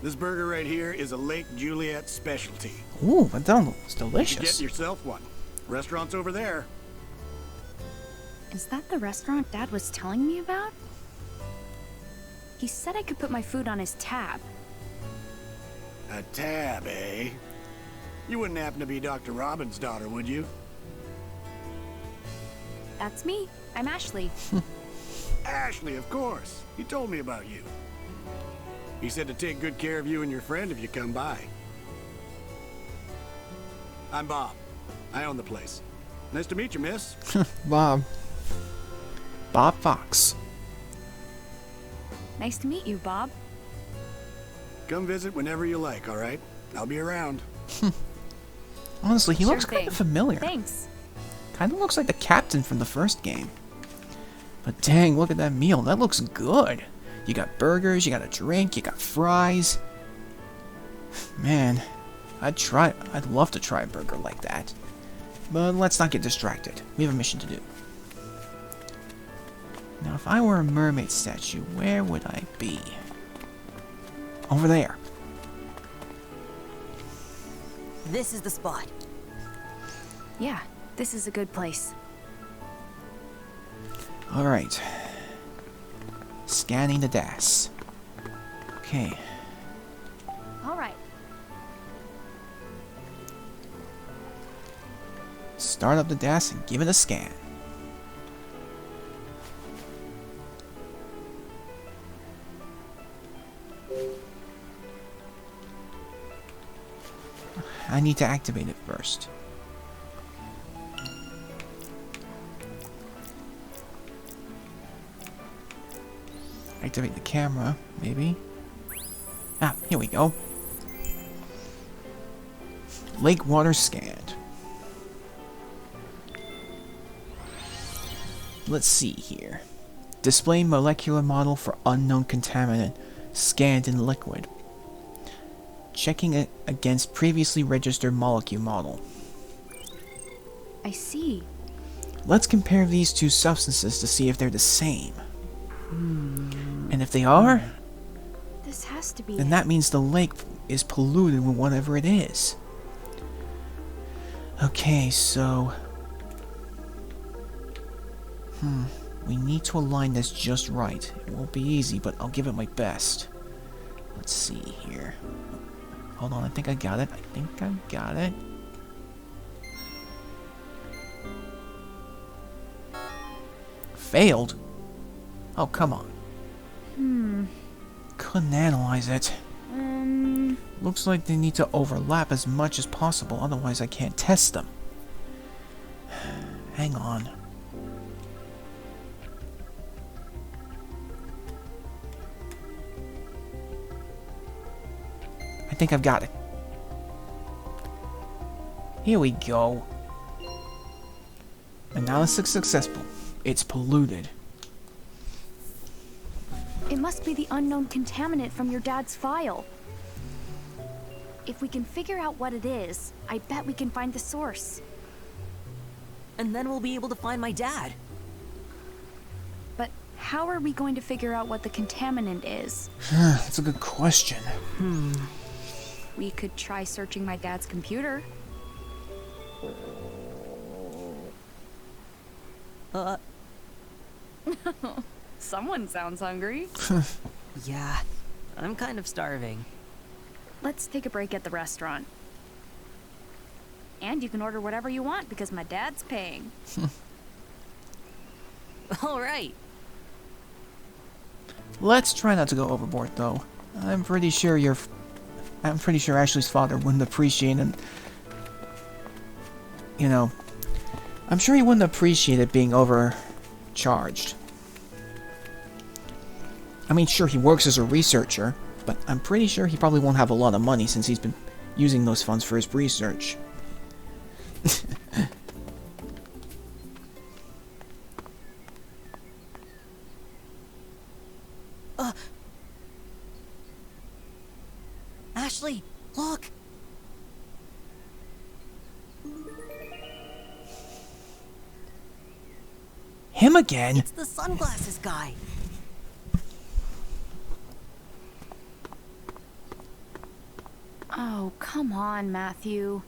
This burger right here is a Lake Juliet specialty. Ooh, that looks Get delicious. yourself one. Restaurant's over there. Is that the restaurant Dad was telling me about? He said I could put my food on his tab. A tab, eh? You wouldn't happen to be Dr. Robin's daughter, would you? That's me. I'm Ashley. Ashley, of course. He told me about you. He said to take good care of you and your friend if you come by. I'm Bob. I own the place. Nice to meet you, miss. Bob. Bob Fox. Nice to meet you, Bob. Come visit whenever you like, all right? I'll be around. Honestly, he Sure looks kind thing. of familiar. Thanks. Kind of looks like the captain from the first game. But dang, look at that meal. That looks good. You got burgers, you got a drink, you got fries. Man, I'd love to try a burger like that. But let's not get distracted. We have a mission to do. Now, if I were a mermaid statue, where would I be? Over there. This is the spot. Yeah, this is a good place. Alright. Scanning the DAS. Okay. All right. Start up the DAS and give it a scan. I need to activate it first. Activate the camera, maybe. Ah, here we go. Lake water scanned. Let's see here. Display molecular model for unknown contaminant scanned in liquid. Checking it against previously registered molecule model. I see. Let's compare these two substances to see if they're the same. And if they are, This has to be then it. that means the lake is polluted with whatever it is. Okay, so... we need to align this just right. It won't be easy, but I'll give it my best. Let's see here. Hold on, I think I got it. Failed? Oh, come on. Couldn't analyze it. Looks like they need to overlap as much as possible, otherwise I can't test them. Hang on. I think I've got it. Here we go. Analysis successful. It's polluted. It must be the unknown contaminant from your dad's file. If we can figure out what it is, I bet we can find the source. And then we'll be able to find my dad. But how are we going to figure out what the contaminant is? That's a good question. We could try searching my dad's computer. Someone sounds hungry. Yeah, I'm kind of starving. Let's take a break at the restaurant. And you can order whatever you want because my dad's paying. All right. Let's try not to go overboard, though. I'm pretty sure Ashley's father wouldn't appreciate it. You know, I'm sure he wouldn't appreciate it being overcharged. I mean, sure, he works as a researcher, but I'm pretty sure he probably won't have a lot of money since he's been using those funds for his research. Ashley, look! Him again? It's the sunglasses guy. Oh, come on, Matthew.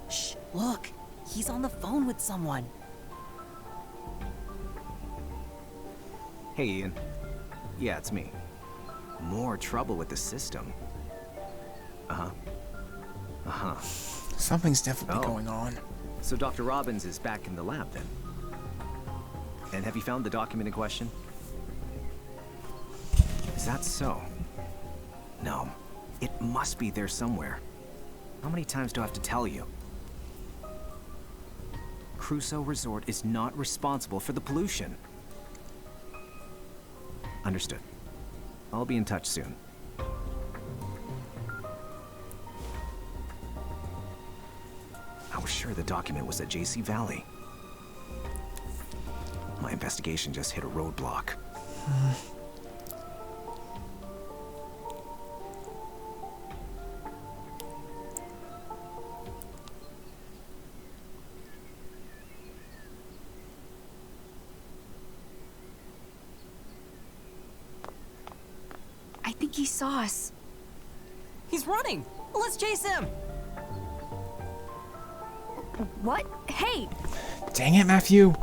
Shh, look! He's on the phone with someone. Hey, Ian. Yeah, it's me. More trouble with the system. Something's definitely Oh. going on. So Dr. Robbins is back in the lab then? And have you found the document in question? Is that so? No. It must be there somewhere. How many times do I have to tell you? Crusoe Resort is not responsible for the pollution. Understood. I'll be in touch soon. I was sure the document was at JC Valley. My investigation just hit a roadblock. think he saw us. He's running! Let's chase him! What? Hey! Dang it, Matthew.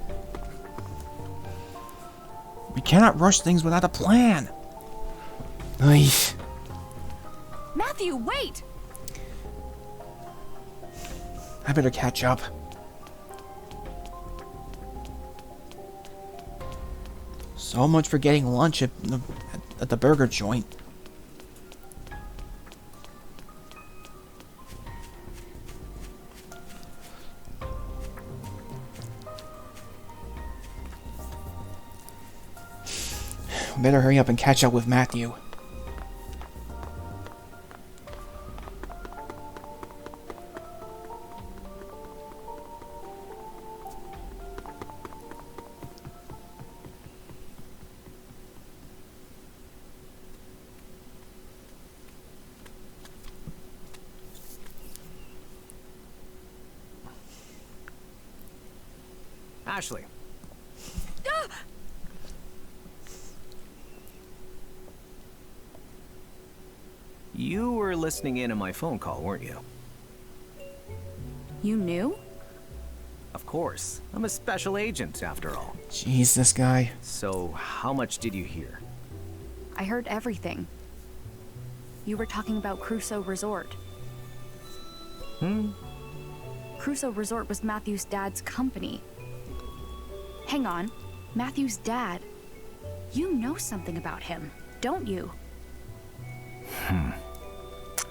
We cannot rush things without a plan. Ay. Matthew, wait! I better catch up. So much for getting lunch at the burger joint. Better hurry up and catch up with Matthew. Ashley. You were listening in on my phone call, weren't you? You knew? Of course. I'm a special agent, after all. Jeez, this guy. So, how much did you hear? I heard everything. You were talking about Crusoe Resort. Crusoe Resort was Matthew's dad's company. Hang on. Matthew's dad. You know something about him, don't you?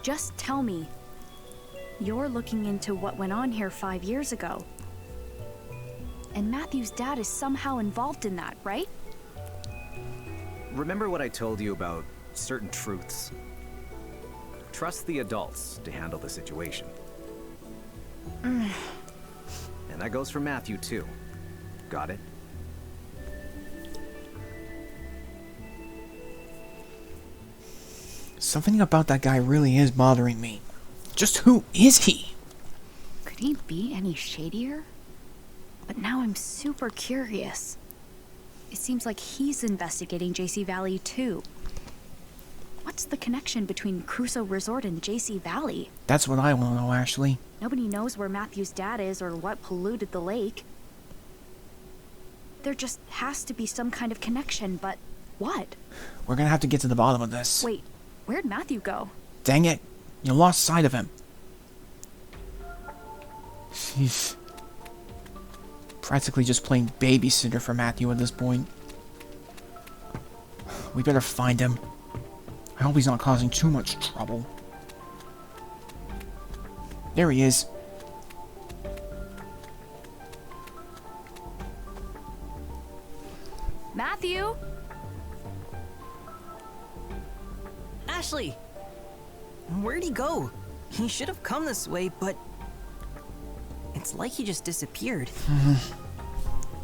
Just tell me. You're looking into what went on here 5 years ago. And Matthew's dad is somehow involved in that, right? Remember what I told you about certain truths? Trust the adults to handle the situation. And that goes for Matthew, too. Got it? Something about that guy really is bothering me. Just who is he? Could he be any shadier? But now I'm super curious. It seems like he's investigating JC Valley too. What's the connection between Crusoe Resort and JC Valley? That's what I want to know, Ashley. Nobody knows where Matthew's dad is or what polluted the lake. There just has to be some kind of connection, but what? We're gonna have to get to the bottom of this. Wait, where'd Matthew go? Dang it. You lost sight of him. Jeez. Practically just playing babysitter for Matthew at this point. We better find him. I hope he's not causing too much trouble. There he is. Matthew? Ashley! Where'd he go? He should have come this way, but... it's like he just disappeared.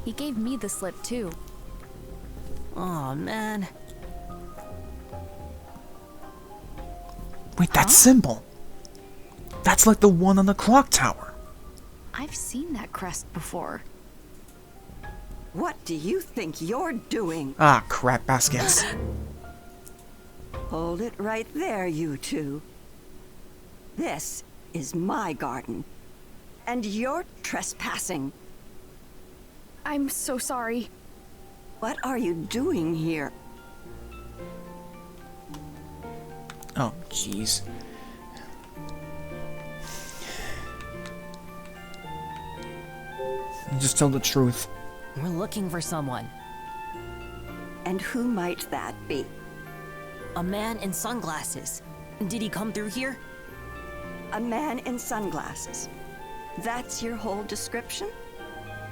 He gave me the slip too. Aw, man. Wait, that symbol. That's like the one on the clock tower. I've seen that crest before. What do you think you're doing? Ah, crap baskets. Hold it right there, you two. This is my garden. And you're trespassing. I'm so sorry. What are you doing here? Oh, jeez. Just tell the truth. We're looking for someone. And who might that be? A man in sunglasses. Did he come through here? A man in sunglasses. That's your whole description?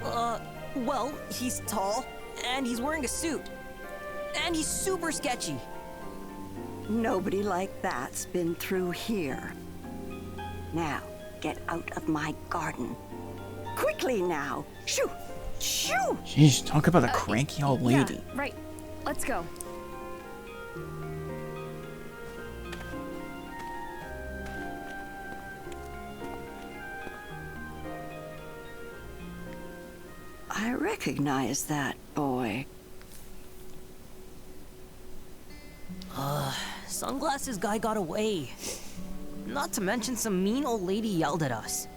Well, he's tall, and he's wearing a suit. And he's super sketchy. Nobody like that's been through here. Now, get out of my garden. Quickly now! Shoo! Shoo! Jeez, talk about a cranky old lady. Yeah, right. Let's go. I recognize that boy. Sunglasses guy got away. Not to mention some mean old lady yelled at us.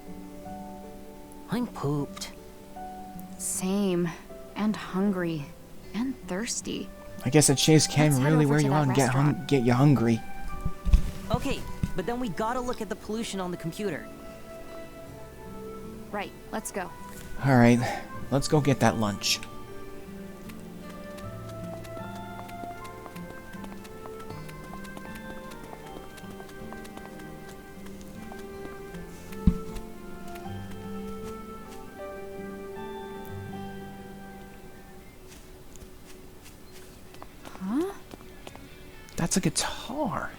I'm pooped. Same. And hungry. And thirsty. I guess a chase can Let's head really over wear to you that out and restaurant. get you hungry. Okay, but then we gotta look at the pollution on the computer. Right, let's go. Alright, let's go get that lunch. Huh? That's a guitar.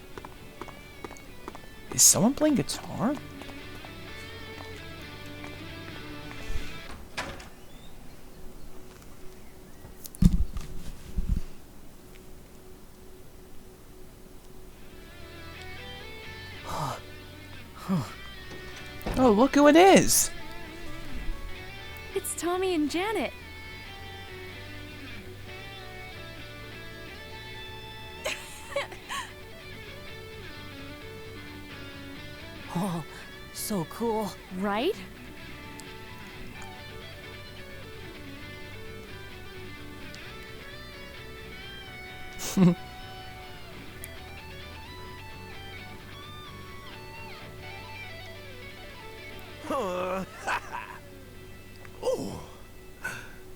Is someone playing guitar? Oh, look who it is! It's Tommy and Janet. Oh, so cool. Right?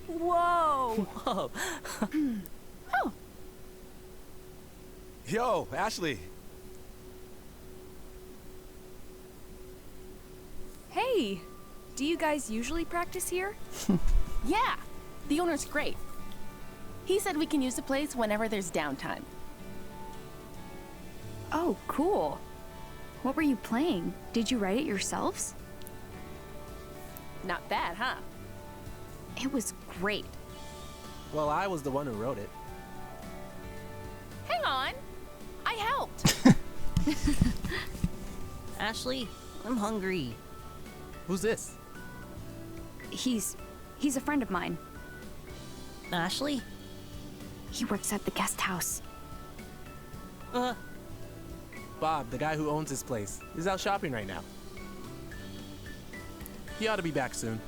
Whoa! Whoa. Yo, Ashley. Hey! Do you guys usually practice here? Yeah, the owner's great. He said we can use the place whenever there's downtime. Oh, cool. What were you playing? Did you write it yourselves? Not bad, huh? It was great. Well, I was the one who wrote it. Hang on! I helped! Ashley, I'm hungry. Who's this? He's a friend of mine. Ashley? He works at the guest house. Bob, the guy who owns this place, is out shopping right now. He ought to be back soon.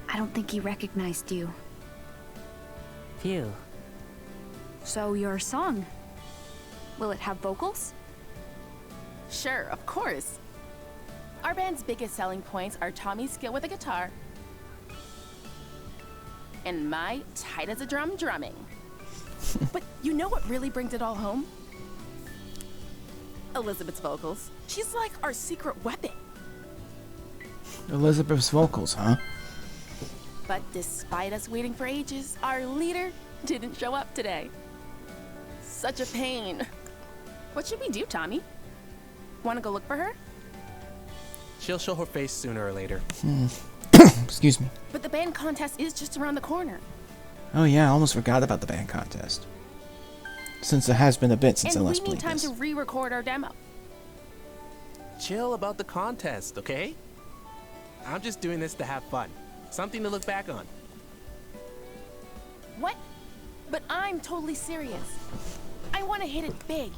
I don't think he recognized you. Phew. So your song, will it have vocals? Sure, of course. Our band's biggest selling points are Tommy's skill with the guitar and my tight as a drum drumming. But you know what really brings it all home? Elizabeth's vocals. She's like our secret weapon. Elizabeth's vocals, huh? But despite us waiting for ages, our leader didn't show up today. Such a pain. What should we do, Tommy? Want to go look for her? She'll show her face sooner or later. Excuse me. But the band contest is just around the corner. Oh yeah, I almost forgot about the band contest. Since it has been a bit since I And we last need played time this. to re-record our demo. Chill about the contest, okay? I'm just doing this to have fun. Something to look back on. What? But I'm totally serious. I want to hit it big.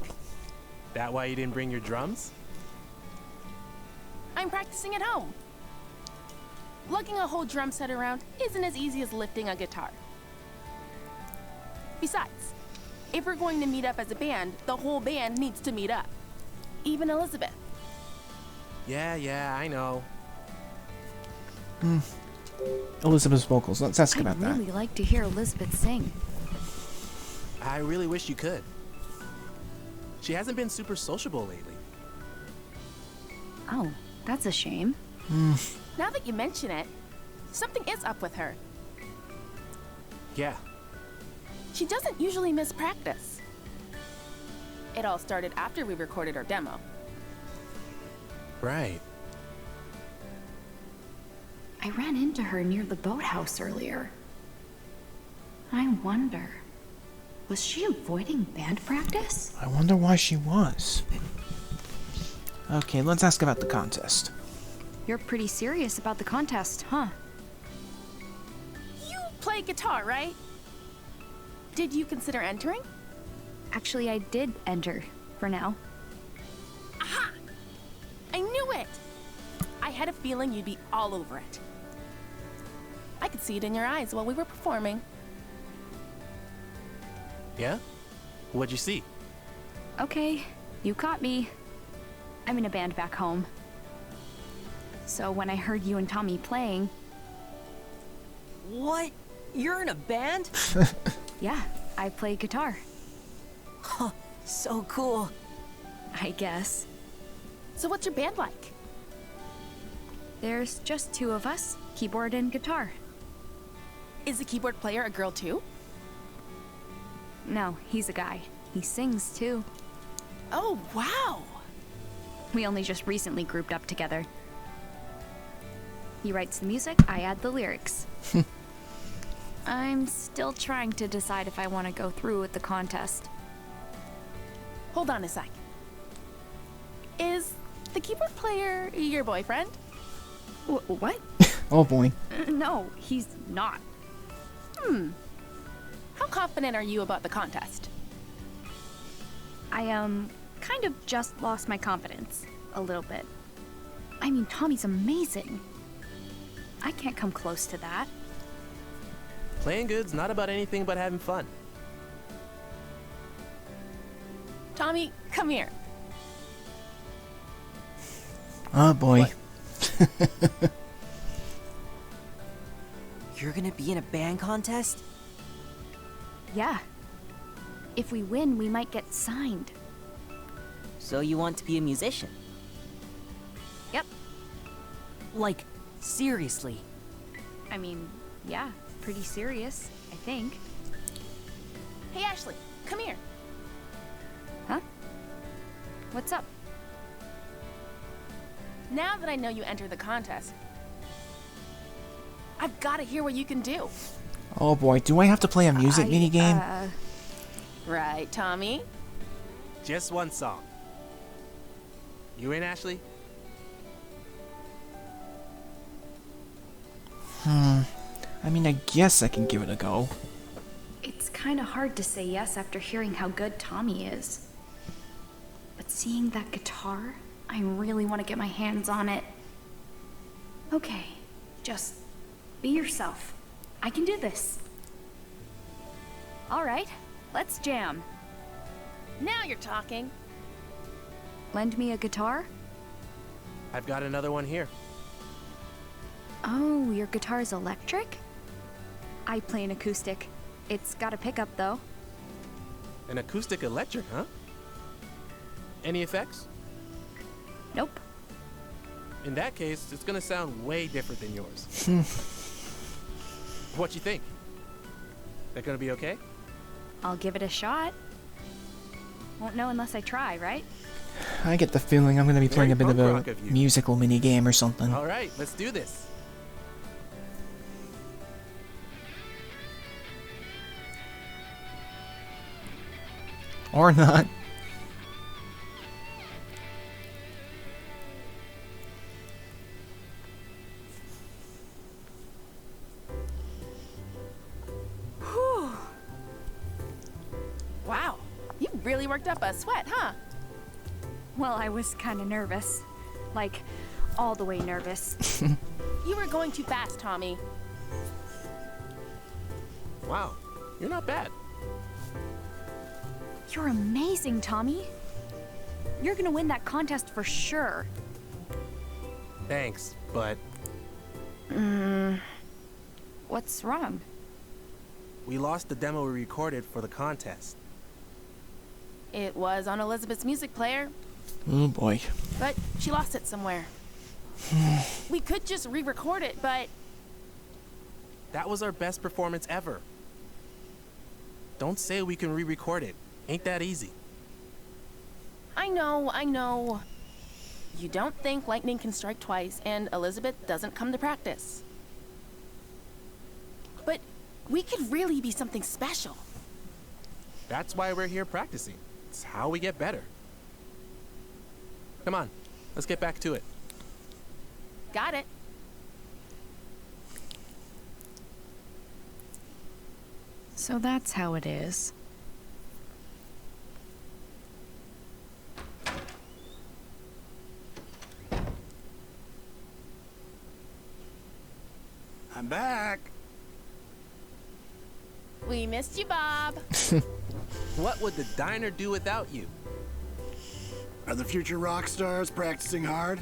That why you didn't bring your drums? I'm practicing at home. Lugging a whole drum set around isn't as easy as lifting a guitar. Besides, if we're going to meet up as a band, the whole band needs to meet up. Even Elizabeth. Yeah, I know. Elizabeth's vocals. Let's ask about I'd that. really like to hear Elizabeth sing. I really wish you could. She hasn't been super sociable lately. Oh, that's a shame. Now that you mention it, something is up with her. Yeah. She doesn't usually miss practice. It all started after we recorded our demo. Right. I ran into her near the boathouse earlier. I wonder, was she avoiding band practice? I wonder why she was. Okay, let's ask about the contest. You're pretty serious about the contest, huh? You play guitar, right? Did you consider entering? Actually, I did enter, for now. Aha! I knew it! I had a feeling you'd be all over it. I could see it in your eyes while we were performing. Yeah? What'd you see? Okay, you caught me. I'm in a band back home. So when I heard you and Tommy playing... What? You're in a band? Yeah, I play guitar. Huh, so cool. I guess. So what's your band like? There's just two of us, keyboard and guitar. Is the keyboard player a girl too? No, he's a guy. He sings too. Oh, wow! We only just recently grouped up together. He writes the music, I add the lyrics. I'm still trying to decide if I want to go through with the contest. Hold on a sec. Is the keyboard player your boyfriend? What? Oh boy. No, he's not. How confident are you about the contest? I, kind of just lost my confidence. A little bit. I mean, Tommy's amazing. I can't come close to that. Playing good's not about anything but having fun. Tommy, come here. Oh boy. You're gonna be in a band contest? Yeah. If we win, we might get signed. So you want to be a musician? Yep. Like, seriously? I mean, yeah, pretty serious, I think. Hey, Ashley, come here. Huh? What's up? Now that I know you entered the contest, I've got to hear what you can do. Oh boy, do I have to play a music minigame? Right, Tommy? Just one song. You in, Ashley? I mean, I guess I can give it a go. It's kind of hard to say yes after hearing how good Tommy is. But seeing that guitar, I really want to get my hands on it. Okay, just be yourself. I can do this. All right, let's jam. Now you're talking. Lend me a guitar? I've got another one here. Oh, your guitar's electric? I play an acoustic. It's got a pickup, though. An acoustic electric, huh? Any effects? Nope. In that case, it's gonna sound way different than yours. What you think? That gonna be okay? I'll give it a shot. Won't know unless I try, right? I get the feeling I'm going to be playing a bit of punk a rock of you. musical minigame or something. All right, let's do this. Or not. Wow, you really worked up a sweat, huh? Well, I was kind of nervous. Like, all the way nervous. You were going too fast, Tommy. Wow, you're not bad. You're amazing, Tommy. You're gonna win that contest for sure. Thanks, but What's wrong? we lost the demo we recorded for the contest. It was on Elizabeth's music player, Oh boy. but she lost it somewhere. We could just re-record it, but That was our best performance ever. Don't say we can re-record it. Ain't that easy. I know. You don't think lightning can strike twice and Elizabeth doesn't come to practice. But we could really be something special. That's why we're here practicing. It's how we get better. Come on, let's get back to it. Got it. So that's how it is. I'm back. We missed you, Bob. What would the diner do without you? Are the future rock stars practicing hard?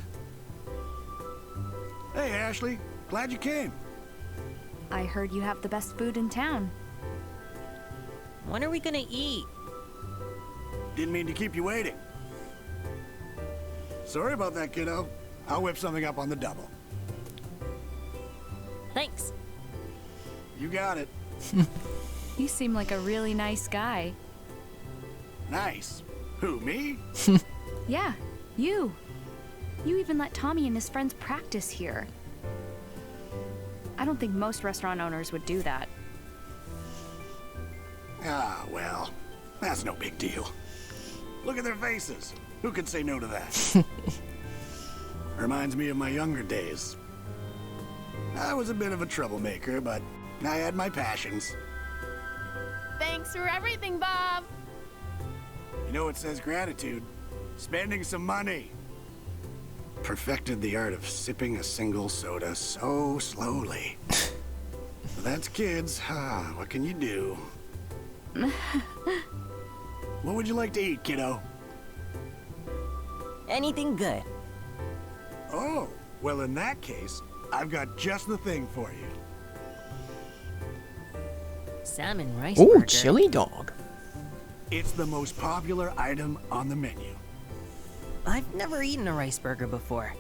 Hey, Ashley. Glad you came. I heard you have the best food in town. When are we gonna eat? Didn't mean to keep you waiting. Sorry about that, kiddo. I'll whip something up on the double. Thanks. You got it. You seem like a really nice guy. Nice. Who, me? Yeah, you. You even let Tommy and his friends practice here. I don't think most restaurant owners would do that. Ah, well, that's no big deal. Look at their faces. Who could say no to that? Reminds me of my younger days. I was a bit of a troublemaker, but I had my passions. Thanks for everything, Bob. You know, it says gratitude. Spending some money. Perfected the art of sipping a single soda so slowly. But that's kids. What can you do? What would you like to eat, kiddo? Anything good. Oh, well, in that case, I've got just the thing for you. Salmon rice Ooh, burger. chili dog. It's the most popular item on the menu. I've never eaten a rice burger before.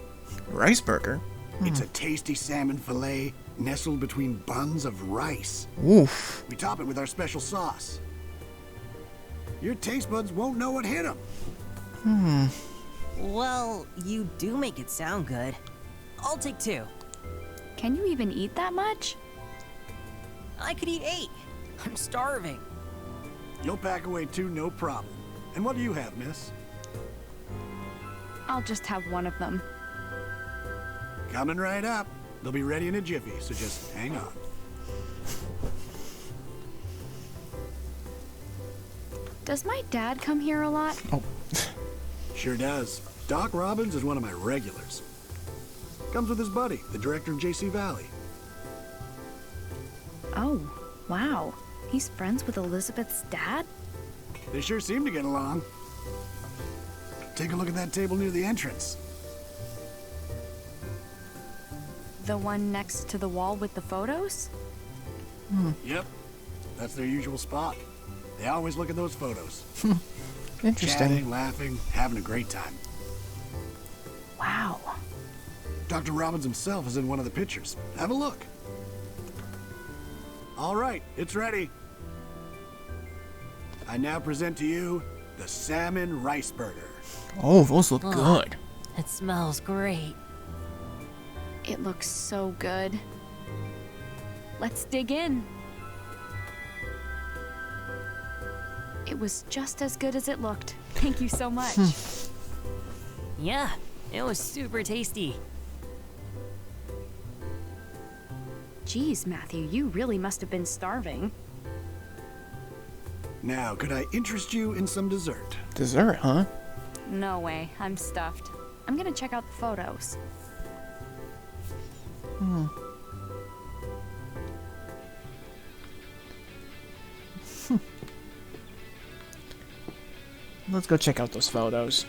Rice burger? It's a tasty salmon fillet nestled between buns of rice. Oof. We top it with our special sauce. Your taste buds won't know what hit them. Well, you do make it sound good. I'll take 2. Can you even eat that much? I could eat 8. I'm starving. You'll pack away 2, no problem. And what do you have, miss? I'll just have one of them. Coming right up. They'll be ready in a jiffy, so just hang on. Does my dad come here a lot? Oh. Sure does. Doc Robbins is one of my regulars. Comes with his buddy, the director of JC Valley. Oh, wow. He's friends with Elizabeth's dad? They sure seem to get along. Take a look at that table near the entrance. The one next to the wall with the photos? Yep. That's their usual spot. They always look at those photos. Interesting. Chatting, laughing, having a great time. Wow. Dr. Robbins himself is in one of the pictures. Have a look. All right, it's ready. I now present to you the salmon rice burger. Oh, those look good. It smells great. It looks so good. Let's dig in. It was just as good as it looked. Thank you so much. Yeah, it was super tasty. Geez, Matthew, you really must have been starving. Now, could I interest you in some dessert? Dessert, huh? No way, I'm stuffed. I'm gonna check out the photos. Let's go check out those photos.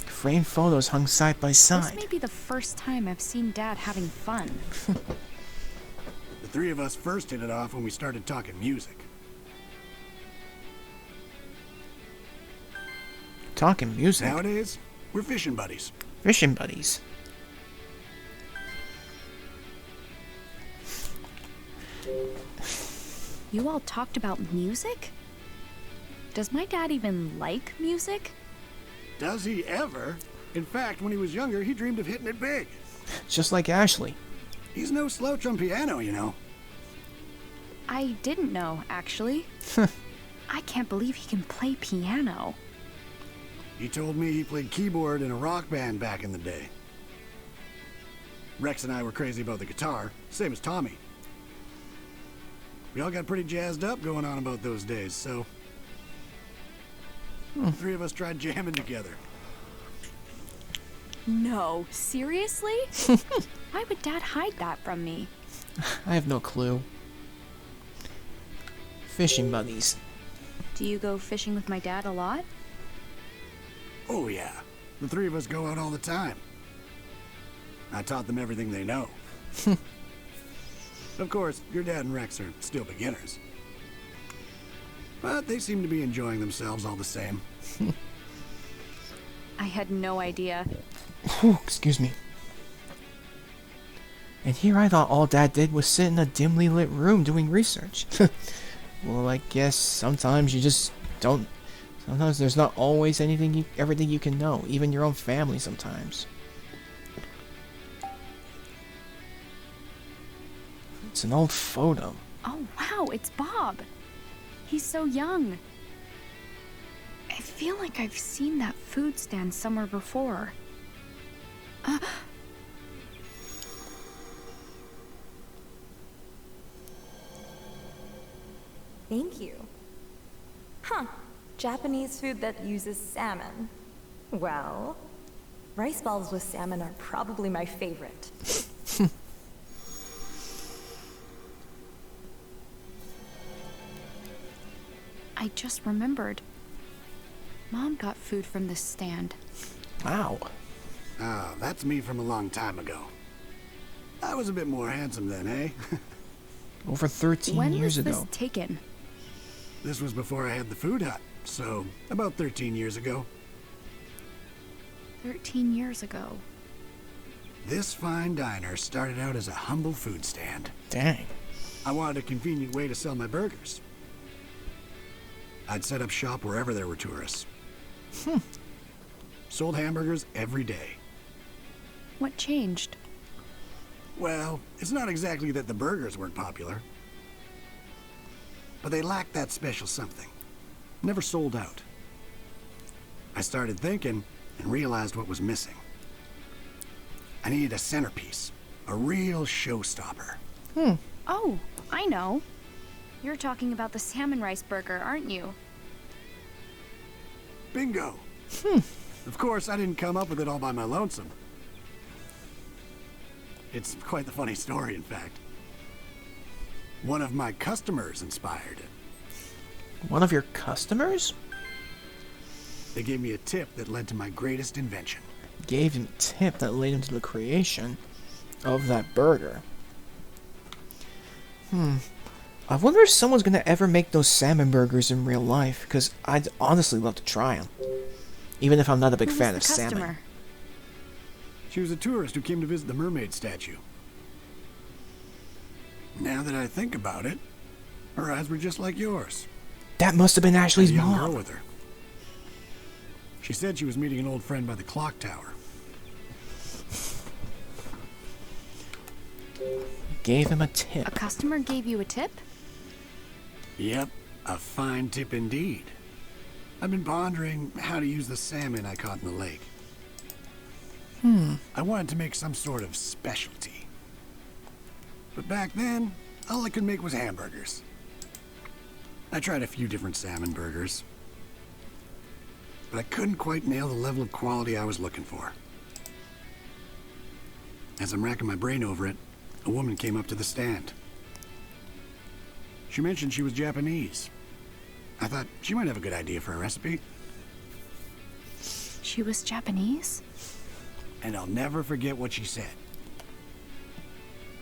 Framed photos hung side by This side. may be the first time I've seen Dad having fun. The 3 of us first hit it off when we started talking music. Talking music. Nowadays, we're fishing buddies. Fishing buddies. You all talked about music? Does my dad even like music? Does he ever? In fact, when he was younger, he dreamed of hitting it big. Just like Ashley. He's no slouch on piano, you know. I didn't know, actually. I can't believe he can play piano. He told me he played keyboard in a rock band back in the day. Rex and I were crazy about the guitar, same as Tommy. We all got pretty jazzed up going on about those days, so... The 3 of us tried jamming together. No, seriously? Why would Dad hide that from me? I have no clue. Fishing buddies. Do you go fishing with my dad a lot? Oh, yeah. The three of us go out all the time. I taught them everything they know. Of course, your dad and Rex are still beginners. But they seem to be enjoying themselves all the same. I had no idea. Whew, excuse me. And here I thought all Dad did was sit in a dimly lit room doing research. Well, I guess sometimes you just don't... Sometimes there's not always everything you can know, even your own family sometimes. It's an old photo. Oh, wow, it's Bob. He's so young. I feel like I've seen that food stand somewhere before. Thank you. Huh. Japanese food that uses salmon. Well, rice balls with salmon are probably my favorite. I just remembered. Mom got food from this stand. Wow. Ah, that's me from a long time ago. I was a bit more handsome then, eh? Over 13 years ago. When was this taken? This was before I had the food hut, so about 13 years ago. 13 years ago. This fine diner started out as a humble food stand. Dang. I wanted a convenient way to sell my burgers. I'd set up shop wherever there were tourists. Sold hamburgers every day. What changed? Well, it's not exactly that the burgers weren't popular. But they lacked that special something. Never sold out. I started thinking and realized what was missing. I needed a centerpiece. A real showstopper. Oh, I know. You're talking about the salmon rice burger, aren't you? Bingo! Of course, I didn't come up with it all by my lonesome. It's quite the funny story, in fact. One of my customers inspired it. One of your customers? They gave me a tip that led to my greatest invention. Gave him a tip that led him to the creation of that burger. I wonder if someone's gonna ever make those salmon burgers in real life, because I'd honestly love to try them. Even if I'm not a big fan of salmon. She was a tourist who came to visit the mermaid statue. Now that I think about it, her eyes were just like yours. That must have been Ashley's I had a young mom. girl with her. She said she was meeting an old friend by the clock tower. Gave him a tip. A customer gave you a tip? Yep, a fine tip indeed. I've been pondering how to use the salmon I caught in the lake. I wanted to make some sort of specialty. But back then, all I could make was hamburgers. I tried a few different salmon burgers, but I couldn't quite nail the level of quality I was looking for. As I'm racking my brain over it, a woman came up to the stand. She mentioned she was Japanese. I thought she might have a good idea for a recipe. She was Japanese? And I'll never forget what she said.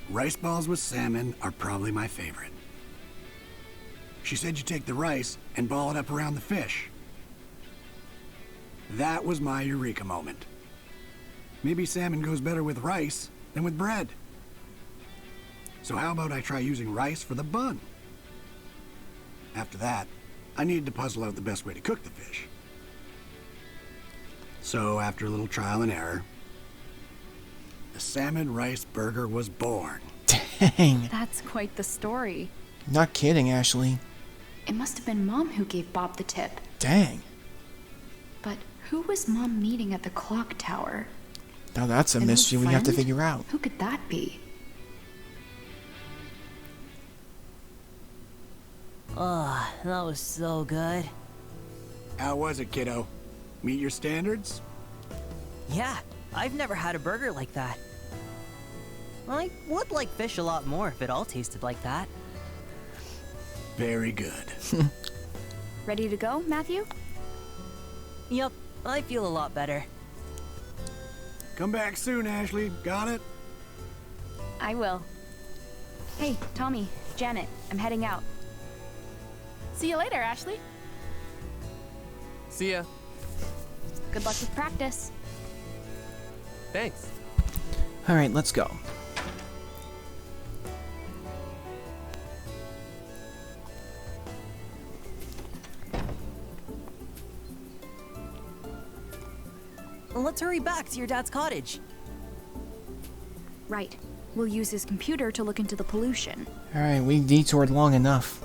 Rice balls with salmon are probably my favorite. She said you take the rice and ball it up around the fish. That was my eureka moment. Maybe salmon goes better with rice than with bread. So how about I try using rice for the bun? After that, I needed to puzzle out the best way to cook the fish. So after a little trial and error, the salmon rice burger was born. Dang. That's quite the story. Not kidding, Ashley. It must have been Mom who gave Bob the tip. Dang. But who was Mom meeting at the clock tower? Now that's a An old mystery we have to friend? figure out. Who could that be? Oh, that was so good. How was it, kiddo? Meet your standards? Yeah, I've never had a burger like that. I would like fish a lot more if it all tasted like that. Very good. Ready to go, Matthew? Yup, I feel a lot better. Come back soon, Ashley. Got it? I will. Hey, Tommy, Janet, I'm heading out. See you later, Ashley. See ya. Good luck with practice. Thanks. Alright, let's go. Let's hurry back to your dad's cottage. Right. We'll use his computer to look into the pollution. Alright, we detoured long enough.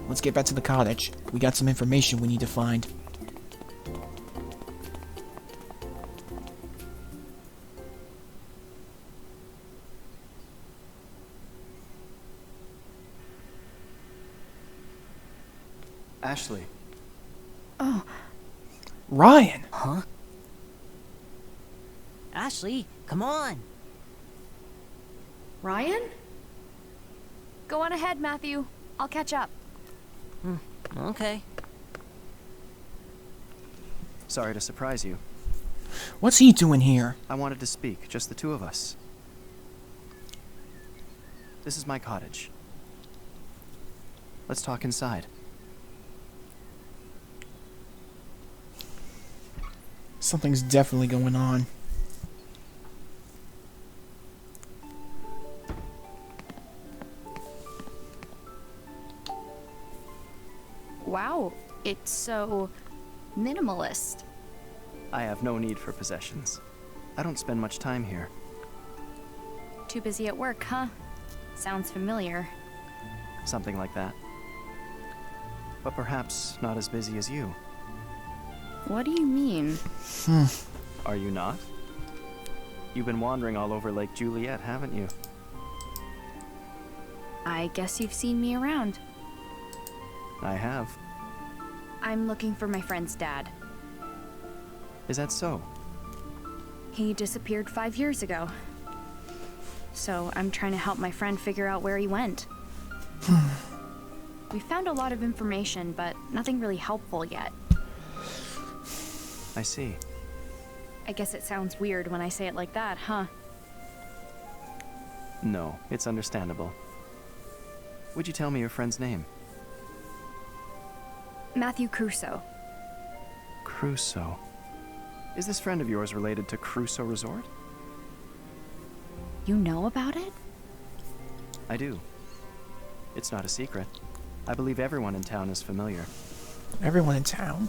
Let's get back to the cottage. We got some information we need to find. Ashley. Oh. Ryan! Huh? Ashley, come on. Ryan? Go on ahead, Matthew. I'll catch up. Okay. Sorry to surprise you. What's he doing here? I wanted to speak, just the two of us. This is my cottage. Let's talk inside. Something's definitely going on. Wow, it's so minimalist. I have no need for possessions. I don't spend much time here. Too busy at work, huh? Sounds familiar. Something like that. But perhaps not as busy as you. What do you mean? Are you not? You've been wandering all over Lake Juliet, haven't you? I guess you've seen me around. I have. I'm looking for my friend's dad. Is that so? He disappeared 5 years ago. So I'm trying to help my friend figure out where he went. We found a lot of information, but nothing really helpful yet. I see. I guess it sounds weird when I say it like that, huh? No, it's understandable. Would you tell me your friend's name? Matthew Crusoe. Crusoe. Is this friend of yours related to Crusoe Resort? You know about it? I do. It's not a secret. I believe everyone in town is familiar. Everyone in town?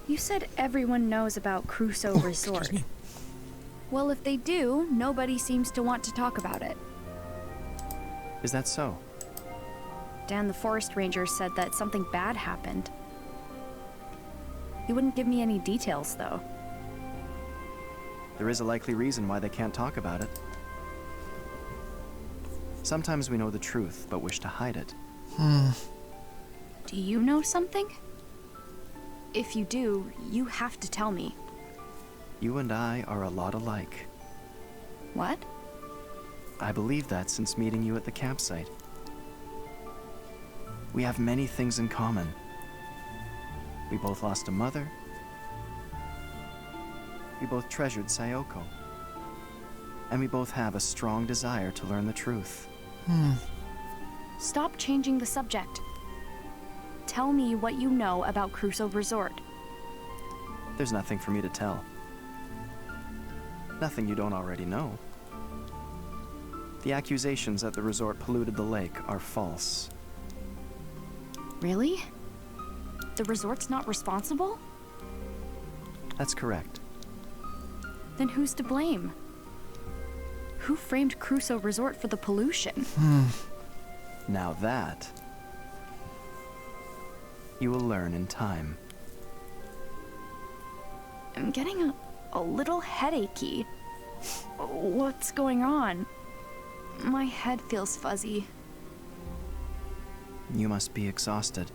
You said everyone knows about Crusoe Resort. Well, if they do, nobody seems to want to talk about it. Is that so? Dan the forest ranger said that something bad happened. He wouldn't give me any details, though. There is a likely reason why they can't talk about it. Sometimes we know the truth, but wish to hide it. Do you know something? If you do, you have to tell me. You and I are a lot alike. What? I believe that since meeting you at the campsite. We have many things in common. We both lost a mother. We both treasured Sayoko. And we both have a strong desire to learn the truth. Stop changing the subject. Tell me what you know about Crusoe Resort. There's nothing for me to tell. Nothing you don't already know. The accusations that the resort polluted the lake are false. Really? The resort's not responsible? That's correct. Then who's to blame? Who framed Crusoe Resort for the pollution? Now that... you will learn in time. I'm getting a little headachy. What's going on? My head feels fuzzy. You must be exhausted.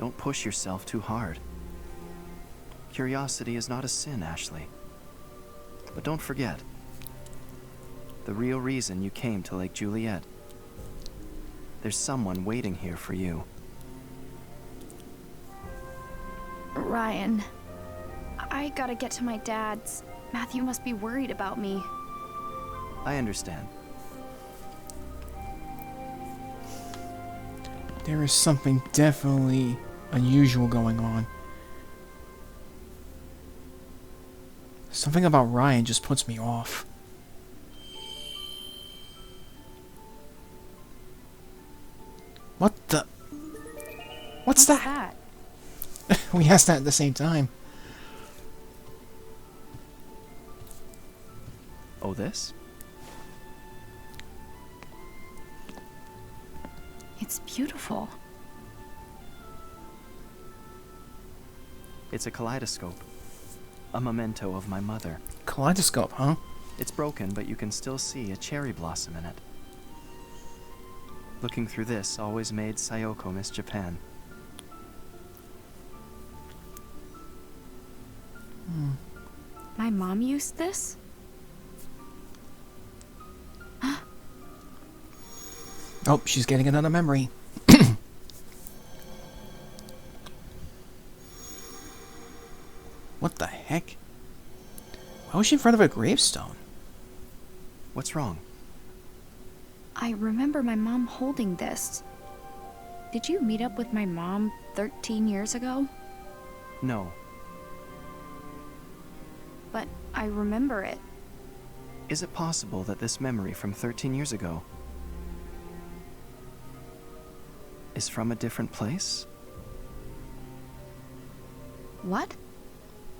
Don't push yourself too hard. Curiosity is not a sin, Ashley. But don't forget, the real reason you came to Lake Juliet. There's someone waiting here for you. Ryan, I gotta get to my dad's. Matthew must be worried about me. I understand. There is something definitely unusual going on. Something about Ryan just puts me off. What the? What's that? We asked that at the same time. Oh, this? It's beautiful. It's a kaleidoscope. A memento of my mother. Kaleidoscope, huh? It's broken, but you can still see a cherry blossom in it. Looking through this always made Sayoko miss Japan. My mom used this? Oh, she's getting another memory. What the heck? Why was she in front of a gravestone? What's wrong? I remember my mom holding this. Did you meet up with my mom 13 years ago? No. But I remember it. Is it possible that this memory from 13 years ago is from a different place? What?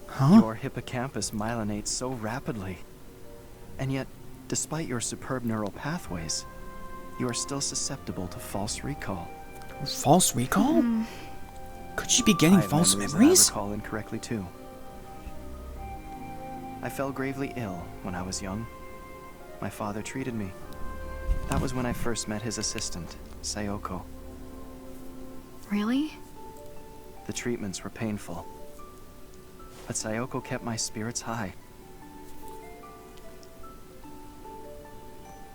Huh? Your hippocampus myelinates so rapidly. And yet, despite your superb neural pathways, you are still susceptible to false recall. False recall? Could she be getting I have false memories memories? that I recall incorrectly too. I fell gravely ill when I was young. My father treated me. That was when I first met his assistant, Sayoko. Really? The treatments were painful. But Sayoko kept my spirits high.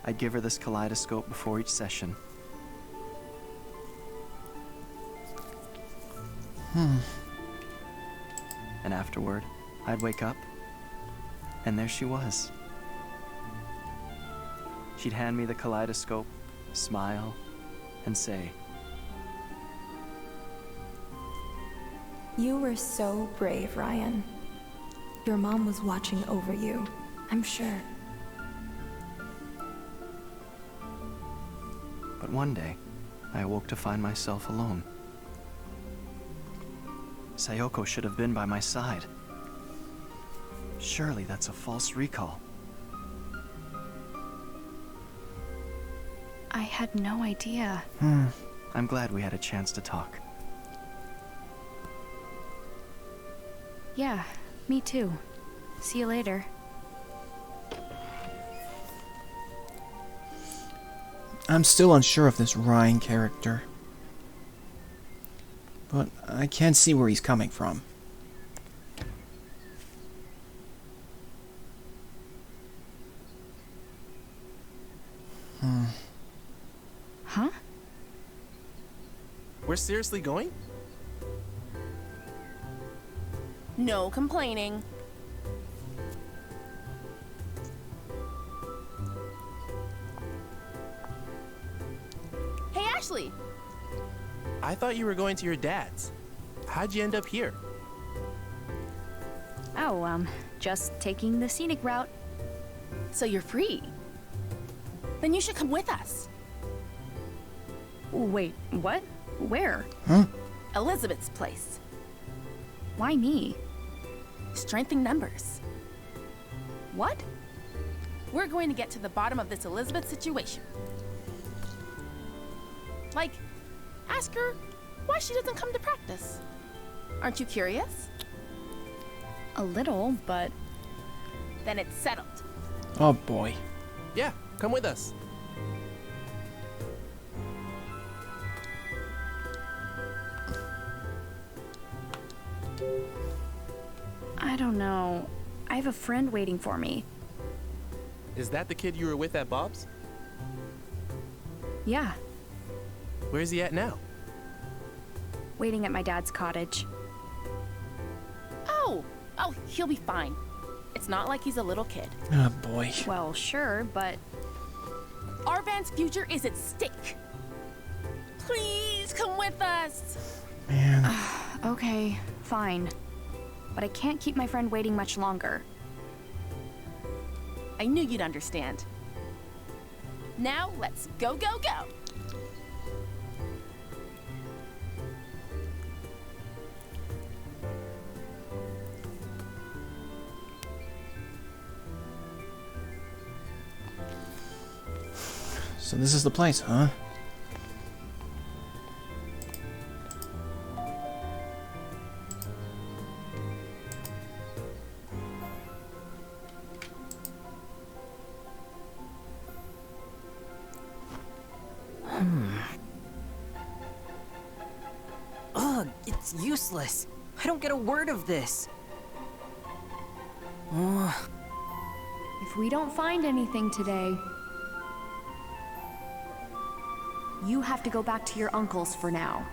I'd give her this kaleidoscope before each session. And afterward, I'd wake up, and there she was. She'd hand me the kaleidoscope, smile, and say, You were so brave, Ryan. Your mom was watching over you, I'm sure. But one day, I awoke to find myself alone. Sayoko should have been by my side. Surely that's a false recall. I had no idea. I'm glad we had a chance to talk. Yeah, me too. See you later. I'm still unsure of this Ryan character. But I can see where he's coming from. Huh? We're seriously going? No complaining. Hey, Ashley! I thought you were going to your dad's. How'd you end up here? Oh, just taking the scenic route. So you're free. Then you should come with us. Wait, what? Where? Elizabeth's place. Why me? Strength in numbers. What? We're going to get to the bottom of this Elizabeth situation. Like, ask her why she doesn't come to practice. Aren't you curious? A little, but... Then it's settled. Oh boy. Yeah, come with us. I don't know. I have a friend waiting for me. Is that the kid you were with at Bob's? Yeah, Where's he at now? waiting at my dad's cottage. Oh, he'll be fine. It's not like he's a little kid. Oh boy. Well, sure, but Our band's future is at stake. Please come with us. Man. okay, fine. But I can't keep my friend waiting much longer. I knew you'd understand. Now let's go, go, go. So this is the place, huh? Ugh, it's useless. I don't get a word of this. Ugh. If we don't find anything today, you have to go back to your uncle's for now.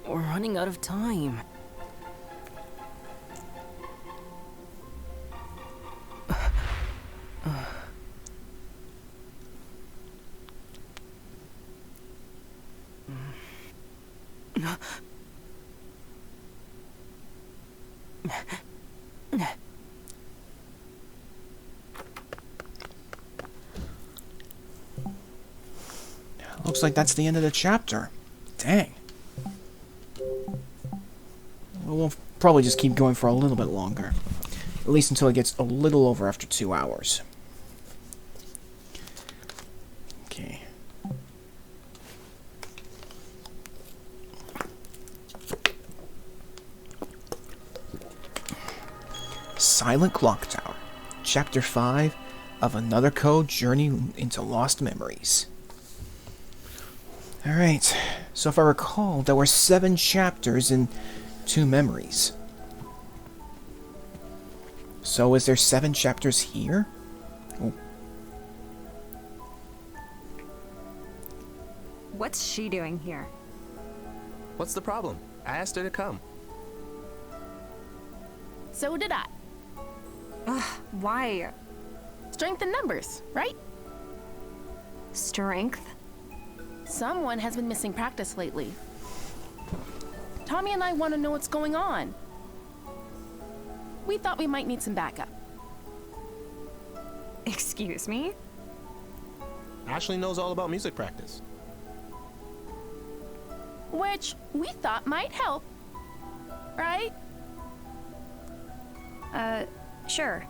We're running out of time. Looks like that's the end of the chapter. Dang. We'll probably just keep going for a little bit longer. At least until it gets a little over after 2 hours. Okay. Silent Clock Tower. Chapter 5 of Another Code Journey into Lost Memories. Alright, so if I recall, there were 7 chapters and 2 memories. So is there 7 chapters here? Oh. What's she doing here? What's the problem? I asked her to come. So did I. Ugh, why? Strength in numbers, right? Strength? Someone has been missing practice lately. Tommy and I want to know what's going on. We thought we might need some backup. Excuse me? Ashley knows all about music practice. Which we thought might help. Right? Sure.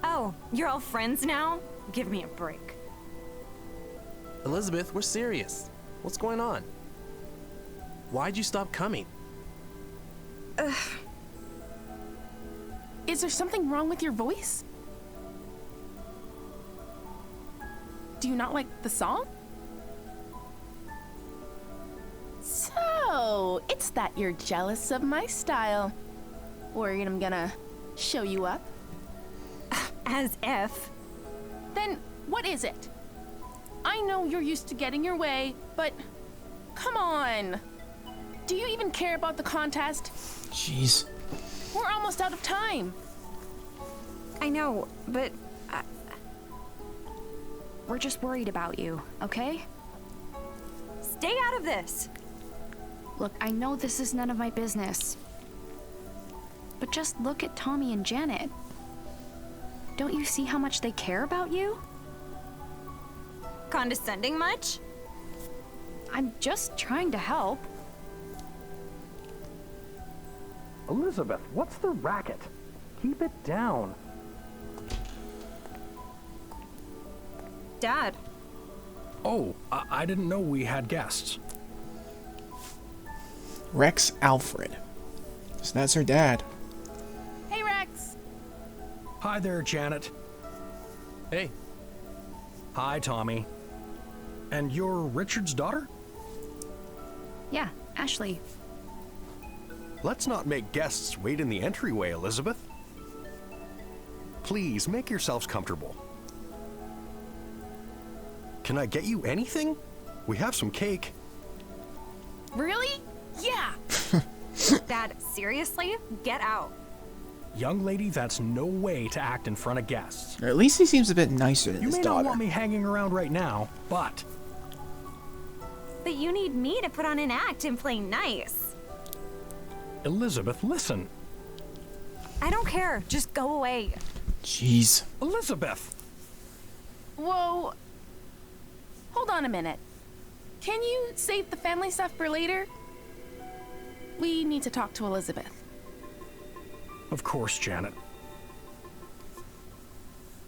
Oh, you're all friends now? Give me a break. Elizabeth, we're serious. What's going on? Why'd you stop coming? Is there something wrong with your voice? Do you not like the song? So, it's that you're jealous of my style. Worried I'm gonna show you up? As if. Then, what is it? I know you're used to getting your way, but come on. Do you even care about the contest? Jeez. We're almost out of time. I know, but We're just worried about you, okay? stay out of this. Look, I know this is none of my business. But just look at Tommy and Janet. Don't you see how much they care about you? Condescending much? I'm just trying to help. Elizabeth, what's the racket? Keep it down. Dad. Oh, I didn't know we had guests. Rex Alfred. So that's her dad. Hey, Rex. Hi there, Janet. Hey. Hi, Tommy. And you're Richard's daughter? Yeah, Ashley. Let's not make guests wait in the entryway, Elizabeth. Please, make yourselves comfortable. Can I get you anything? We have some cake. Really? Yeah! Dad, seriously? Get out. Young lady, that's no way to act in front of guests. Or at least he seems a bit nicer than You his may not daughter. want me hanging around right now, but But you need me to put on an act and play nice. Elizabeth, listen. I don't care. Just go away. Jeez. Elizabeth! Whoa. Hold on a minute. Can you save the family stuff for later? We need to talk to Elizabeth. Of course, Janet.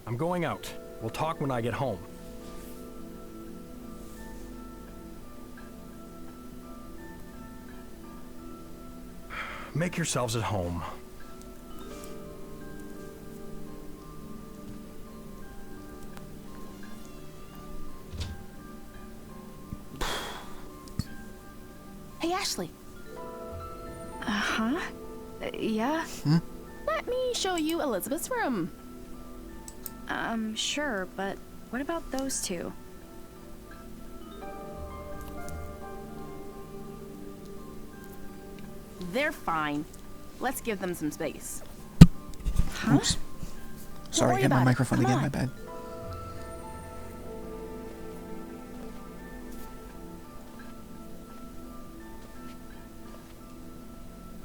I'm going out. We'll talk when I get home. Make yourselves at home. Hey, Ashley. Uh-huh. Yeah? Let me show you Elizabeth's room. Sure, but what about those two? They're fine. Let's give them some space. Huh? Oops. Sorry, worry hit my about it. microphone Come again, on. my bad.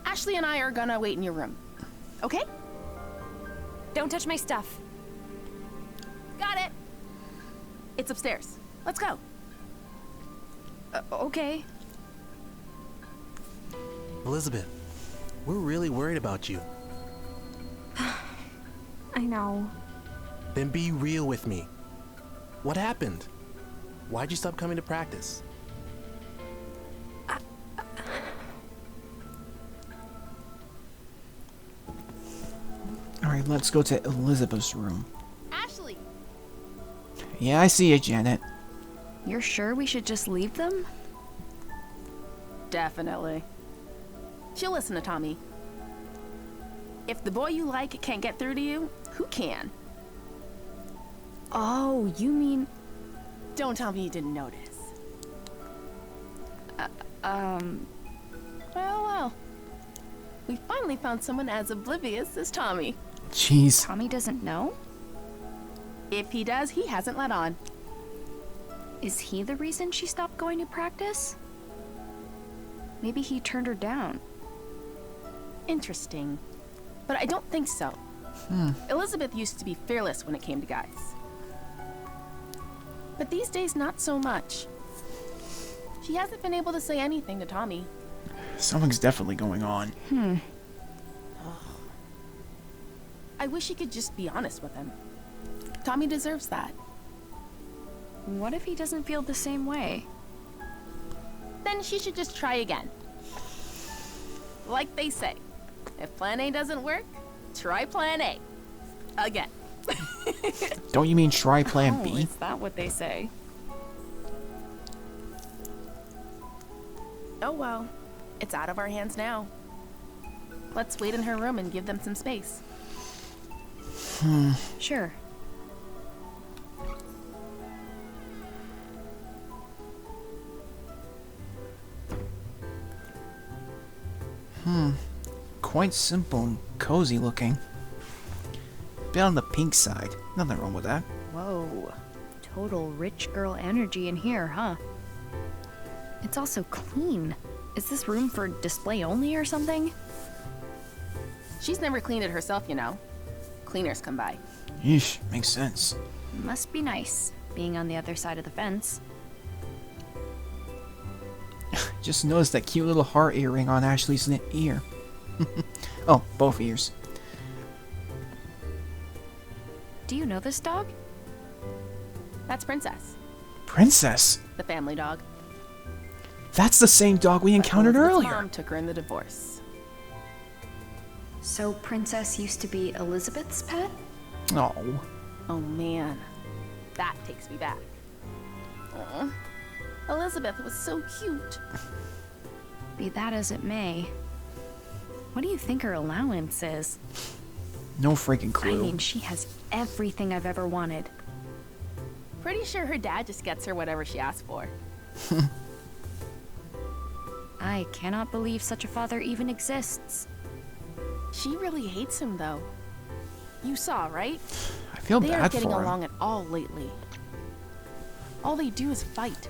Ashley and I are gonna wait in your room. Okay? Don't touch my stuff. Got it. It's upstairs. Let's go. Okay. Elizabeth, we're really worried about you. I know. Then be real with me. What happened? Why'd you stop coming to practice? Alright, let's go to Elizabeth's room. Ashley! Yeah, I see you, Janet. You're sure we should just leave them? Definitely. She'll listen to Tommy. If the boy you like can't get through to you, who can? Oh, you mean... Don't tell me you didn't notice. Well. We finally found someone as oblivious as Tommy. Jeez. Tommy doesn't know? If he does, he hasn't let on. Is he the reason she stopped going to practice? Maybe he turned her down. Interesting. But I don't think so. Elizabeth used to be fearless when it came to guys. But these days, not so much. She hasn't been able to say anything to Tommy. Something's definitely going on. I wish he could just be honest with him. Tommy deserves that. What if he doesn't feel the same way? Then she should just try again. Like they say, if plan A doesn't work, try plan A. Again. Don't you mean try plan B? Is that what they say? Oh well, it's out of our hands now. Let's wait in her room and give them some space. Sure. Quite simple and cozy looking. Bit on the pink side. Nothing wrong with that. Whoa. Total rich girl energy in here, huh? It's also clean. Is this room for display only or something? She's never cleaned it herself, you know. Cleaners come by. Yeesh, makes sense. Must be nice, being on the other side of the fence. Just noticed that cute little heart earring on Ashley's ear. Oh, both ears. Do you know this dog? That's Princess, Princess? the family dog. That's the same dog we encountered Elizabeth's earlier. Mom took her in the divorce. So Princess used to be Elizabeth's pet? Oh. Oh man, that takes me back. Aw. Elizabeth was so cute. Be that as it may. What do you think her allowance is? No freaking I clue. mean, she has everything I've ever wanted. Pretty sure her dad just gets her whatever she asks for. I cannot believe such a father even exists. She really hates him, though. You saw, right? I feel they bad aren't getting for him. along at all lately. All they do is fight.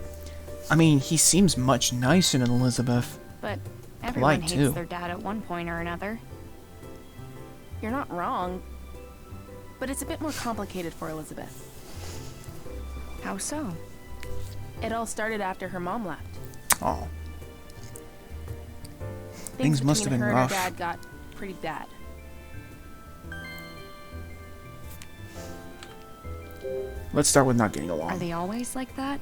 I mean, he seems much nicer than Elizabeth. But everyone Polite, hates too. their dad at one point or another. You're not wrong. But it's a bit more complicated for Elizabeth. How so? It all started after her mom left. Oh. Things must have between been her rough. and her dad got pretty bad. Let's start with not getting along. Are they always like that?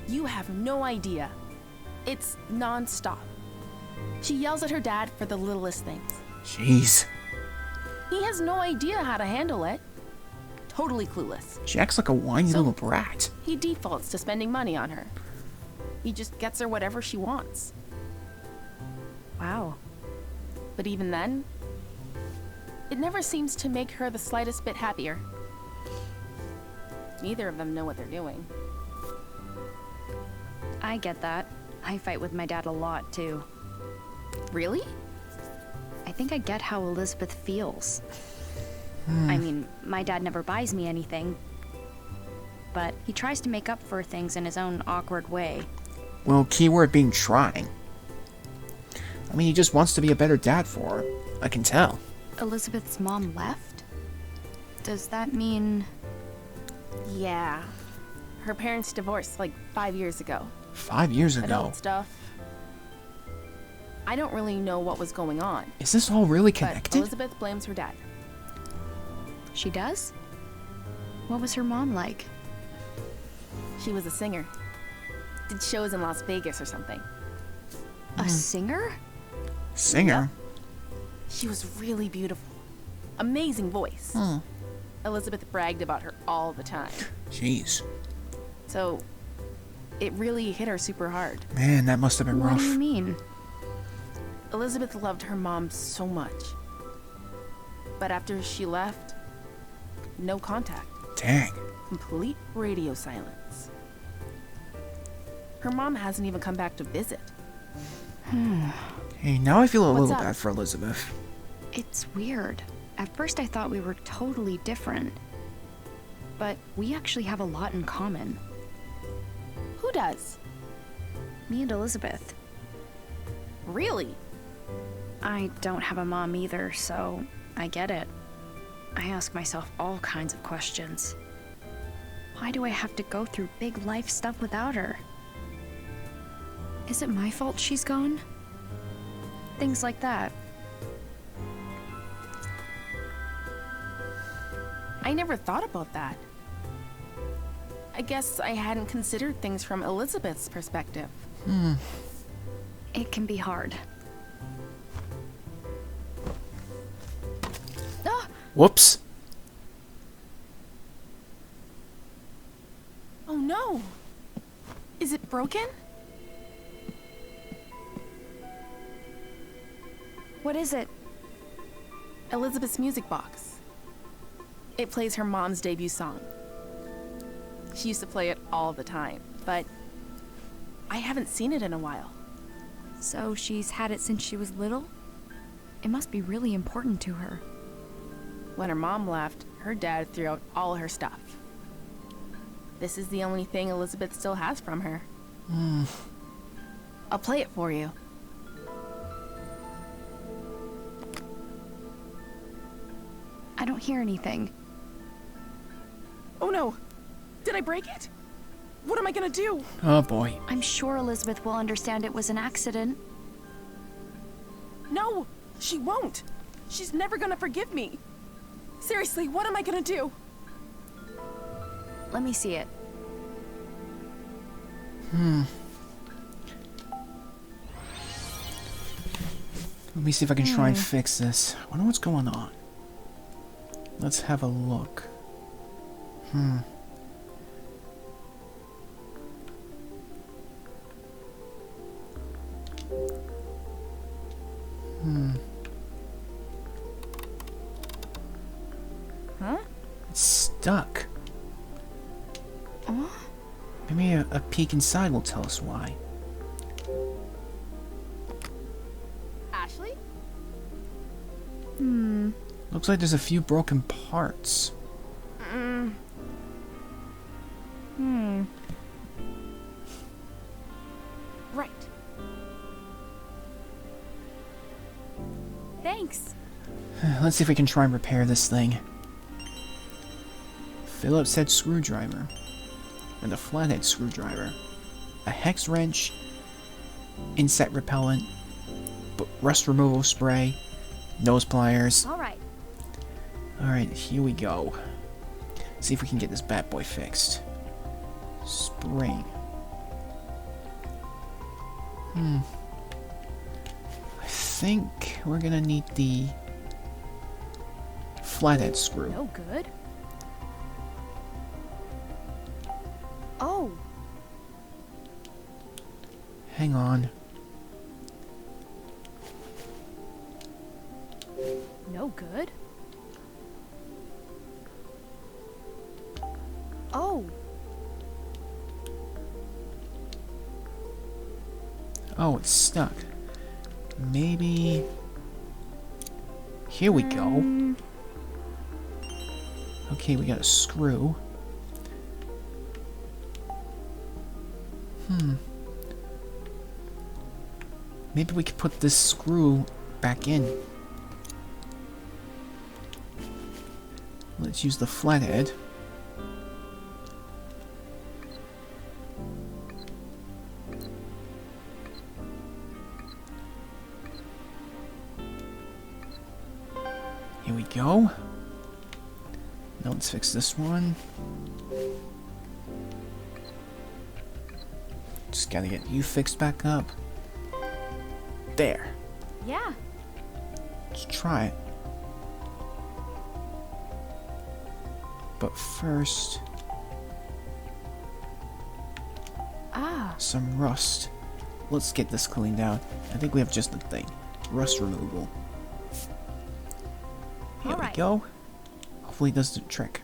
You have no idea. It's non-stop. She yells at her dad for the littlest things. Jeez. He has no idea how to handle it. Totally clueless. She acts like a whiny little brat. He defaults to spending money on her. He just gets her whatever she wants. Wow. But even then, it never seems to make her the slightest bit happier. Neither of them know what they're doing. I get that. I fight with my dad a lot, too. Really? I think I get how Elizabeth feels. I mean, my dad never buys me anything, but he tries to make up for things in his own awkward way. Well, keyword being trying. I mean, he just wants to be a better dad for her. I can tell. Elizabeth's mom left? Does that mean... Yeah. Her parents divorced like 5 years ago. 5 years ago. Adult stuff. I don't really know what was going on. Is this all really But connected? Elizabeth blames her dad. She does? What was her mom like? She was a singer. Did shows in Las Vegas or something. A singer? Singer? She was really beautiful. Amazing voice. Elizabeth bragged about her all the time. Jeez. So, it really hit her super hard. Man, that must have been What rough. do you mean? Elizabeth loved her mom so much. But after she left, no contact. Dang. Complete radio silence. Her mom hasn't even come back to visit. Hey, now I feel a What's little up? bad for Elizabeth. It's weird. At first I thought we were totally different. But we actually have a lot in common. Who does? Me and Elizabeth. Really? I don't have a mom either, so I get it. I ask myself all kinds of questions. Why do I have to go through big life stuff without her? Is it my fault she's gone? Things like that. I never thought about that. I guess I hadn't considered things from Elizabeth's perspective. It can be hard. Ah! Whoops. Oh no! Is it broken? What is it? Elizabeth's music box. It plays her mom's debut song. She used to play it all the time, but I haven't seen it in a while. So she's had it since she was little? It must be really important to her. When her mom left, her dad threw out all her stuff. This is the only thing Elizabeth still has from her. I'll play it for you. I don't hear anything. Oh no! Did I break it? What am I gonna do? Oh boy. I'm sure Elizabeth will understand it was an accident. No! She won't! She's never gonna forgive me! Seriously, what am I gonna do? Let me see it. Let me see if I can try and fix this. I wonder what's going on. Let's have a look. Huh? It's stuck. Oh? Maybe a peek inside will tell us why. Ashley? Looks like there's a few broken parts. Right. Thanks. Let's see if we can try and repair this thing. Phillips head screwdriver. And a flathead screwdriver. A hex wrench. Insect repellent. Rust removal spray. Nose pliers. Alright. Alright, here we go. See if we can get this bad boy fixed. Spring. I think we're gonna need the flathead screw. No good. Oh. Hang on. No good. Oh. Oh, it's stuck. Maybe... Here we go. Okay, we got a screw. Maybe we could put this screw back in. Let's use the flathead. Here we go. Now let's fix this one. Just gotta get you fixed back up. There. Yeah. Let's try it. But first... some rust. Let's get this cleaned out. I think we have just the thing. Rust removal. Here we go. Hopefully it does the trick.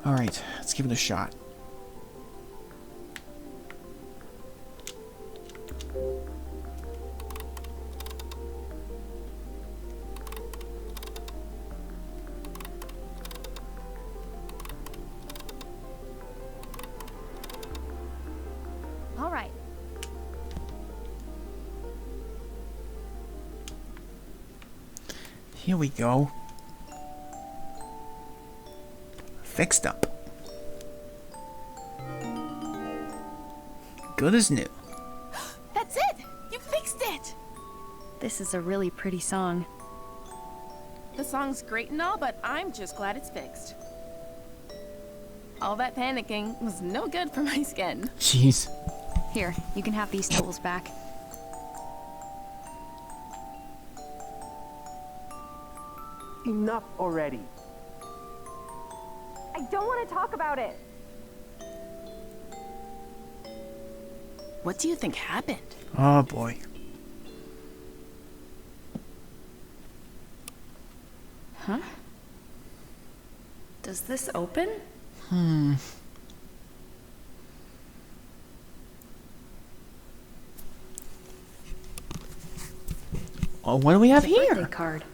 Alright, let's give it a shot. All right. Here we go. Fixed up. Good as new. That's it! You fixed it! This is a really pretty song. The song's great and all, but I'm just glad it's fixed. All that panicking was no good for my skin. Jeez. Here, you can have these tools back. Enough already. I don't want to talk about it. What do you think happened? Oh boy. Huh? Does this open? Oh, what do we have It's a birthday here? card.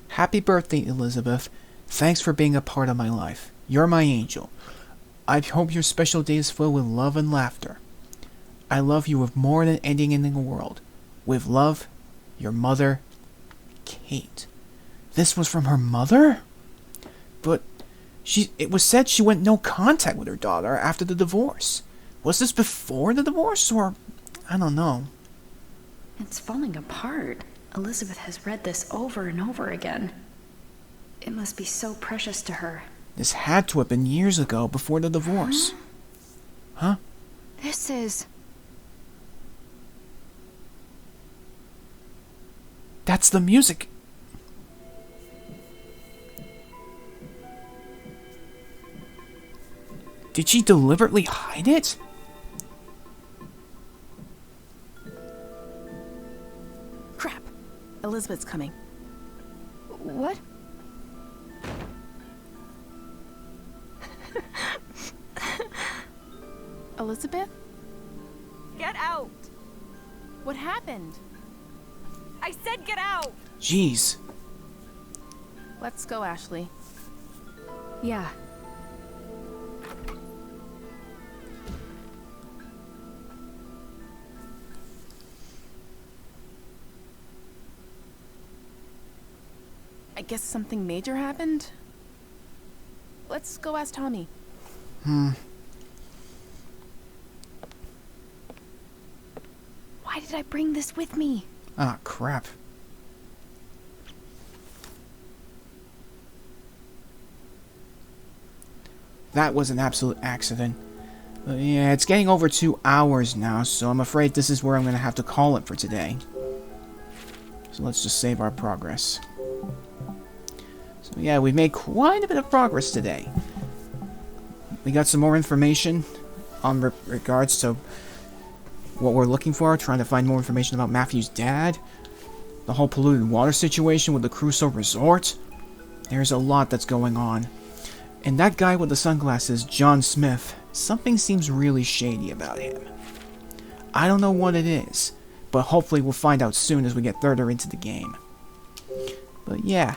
Happy birthday, Elizabeth. Thanks for being a part of my life. You're my angel. I hope your special day is filled with love and laughter. I love you with more than anything in the world. With love, your mother, Kate. This was from her mother? But it was said she went no contact with her daughter after the divorce. Was this before the divorce, or I don't know. It's falling apart. Elizabeth has read this over and over again. It must be so precious to her. This had to have been years ago, before the divorce. Huh? This is... That's the music. Did she deliberately hide it? Crap. Elizabeth's coming. What? Elizabeth? Get out! What happened? I said get out! Jeez. Let's go, Ashley. Yeah. I guess something major happened? Let's go ask Tommy. Why did I bring this with me? Ah, crap. That was an absolute accident. But yeah, it's getting over 2 hours now, so I'm afraid this is where I'm going to have to call it for today. So let's just save our progress. So yeah, we've made quite a bit of progress today. We got some more information on regards to what we're looking for, trying to find more information about Matthew's dad, the whole polluted water situation with the Crusoe Resort. There's a lot that's going on. And that guy with the sunglasses, John Smith, something seems really shady about him. I don't know what it is, but hopefully we'll find out soon as we get further into the game. But yeah,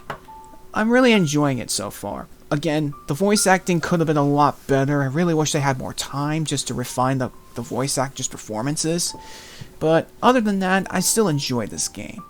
I'm really enjoying it so far. Again, the voice acting could have been a lot better. I really wish they had more time just to refine the voice actors' performances. But other than that, I still enjoy this game.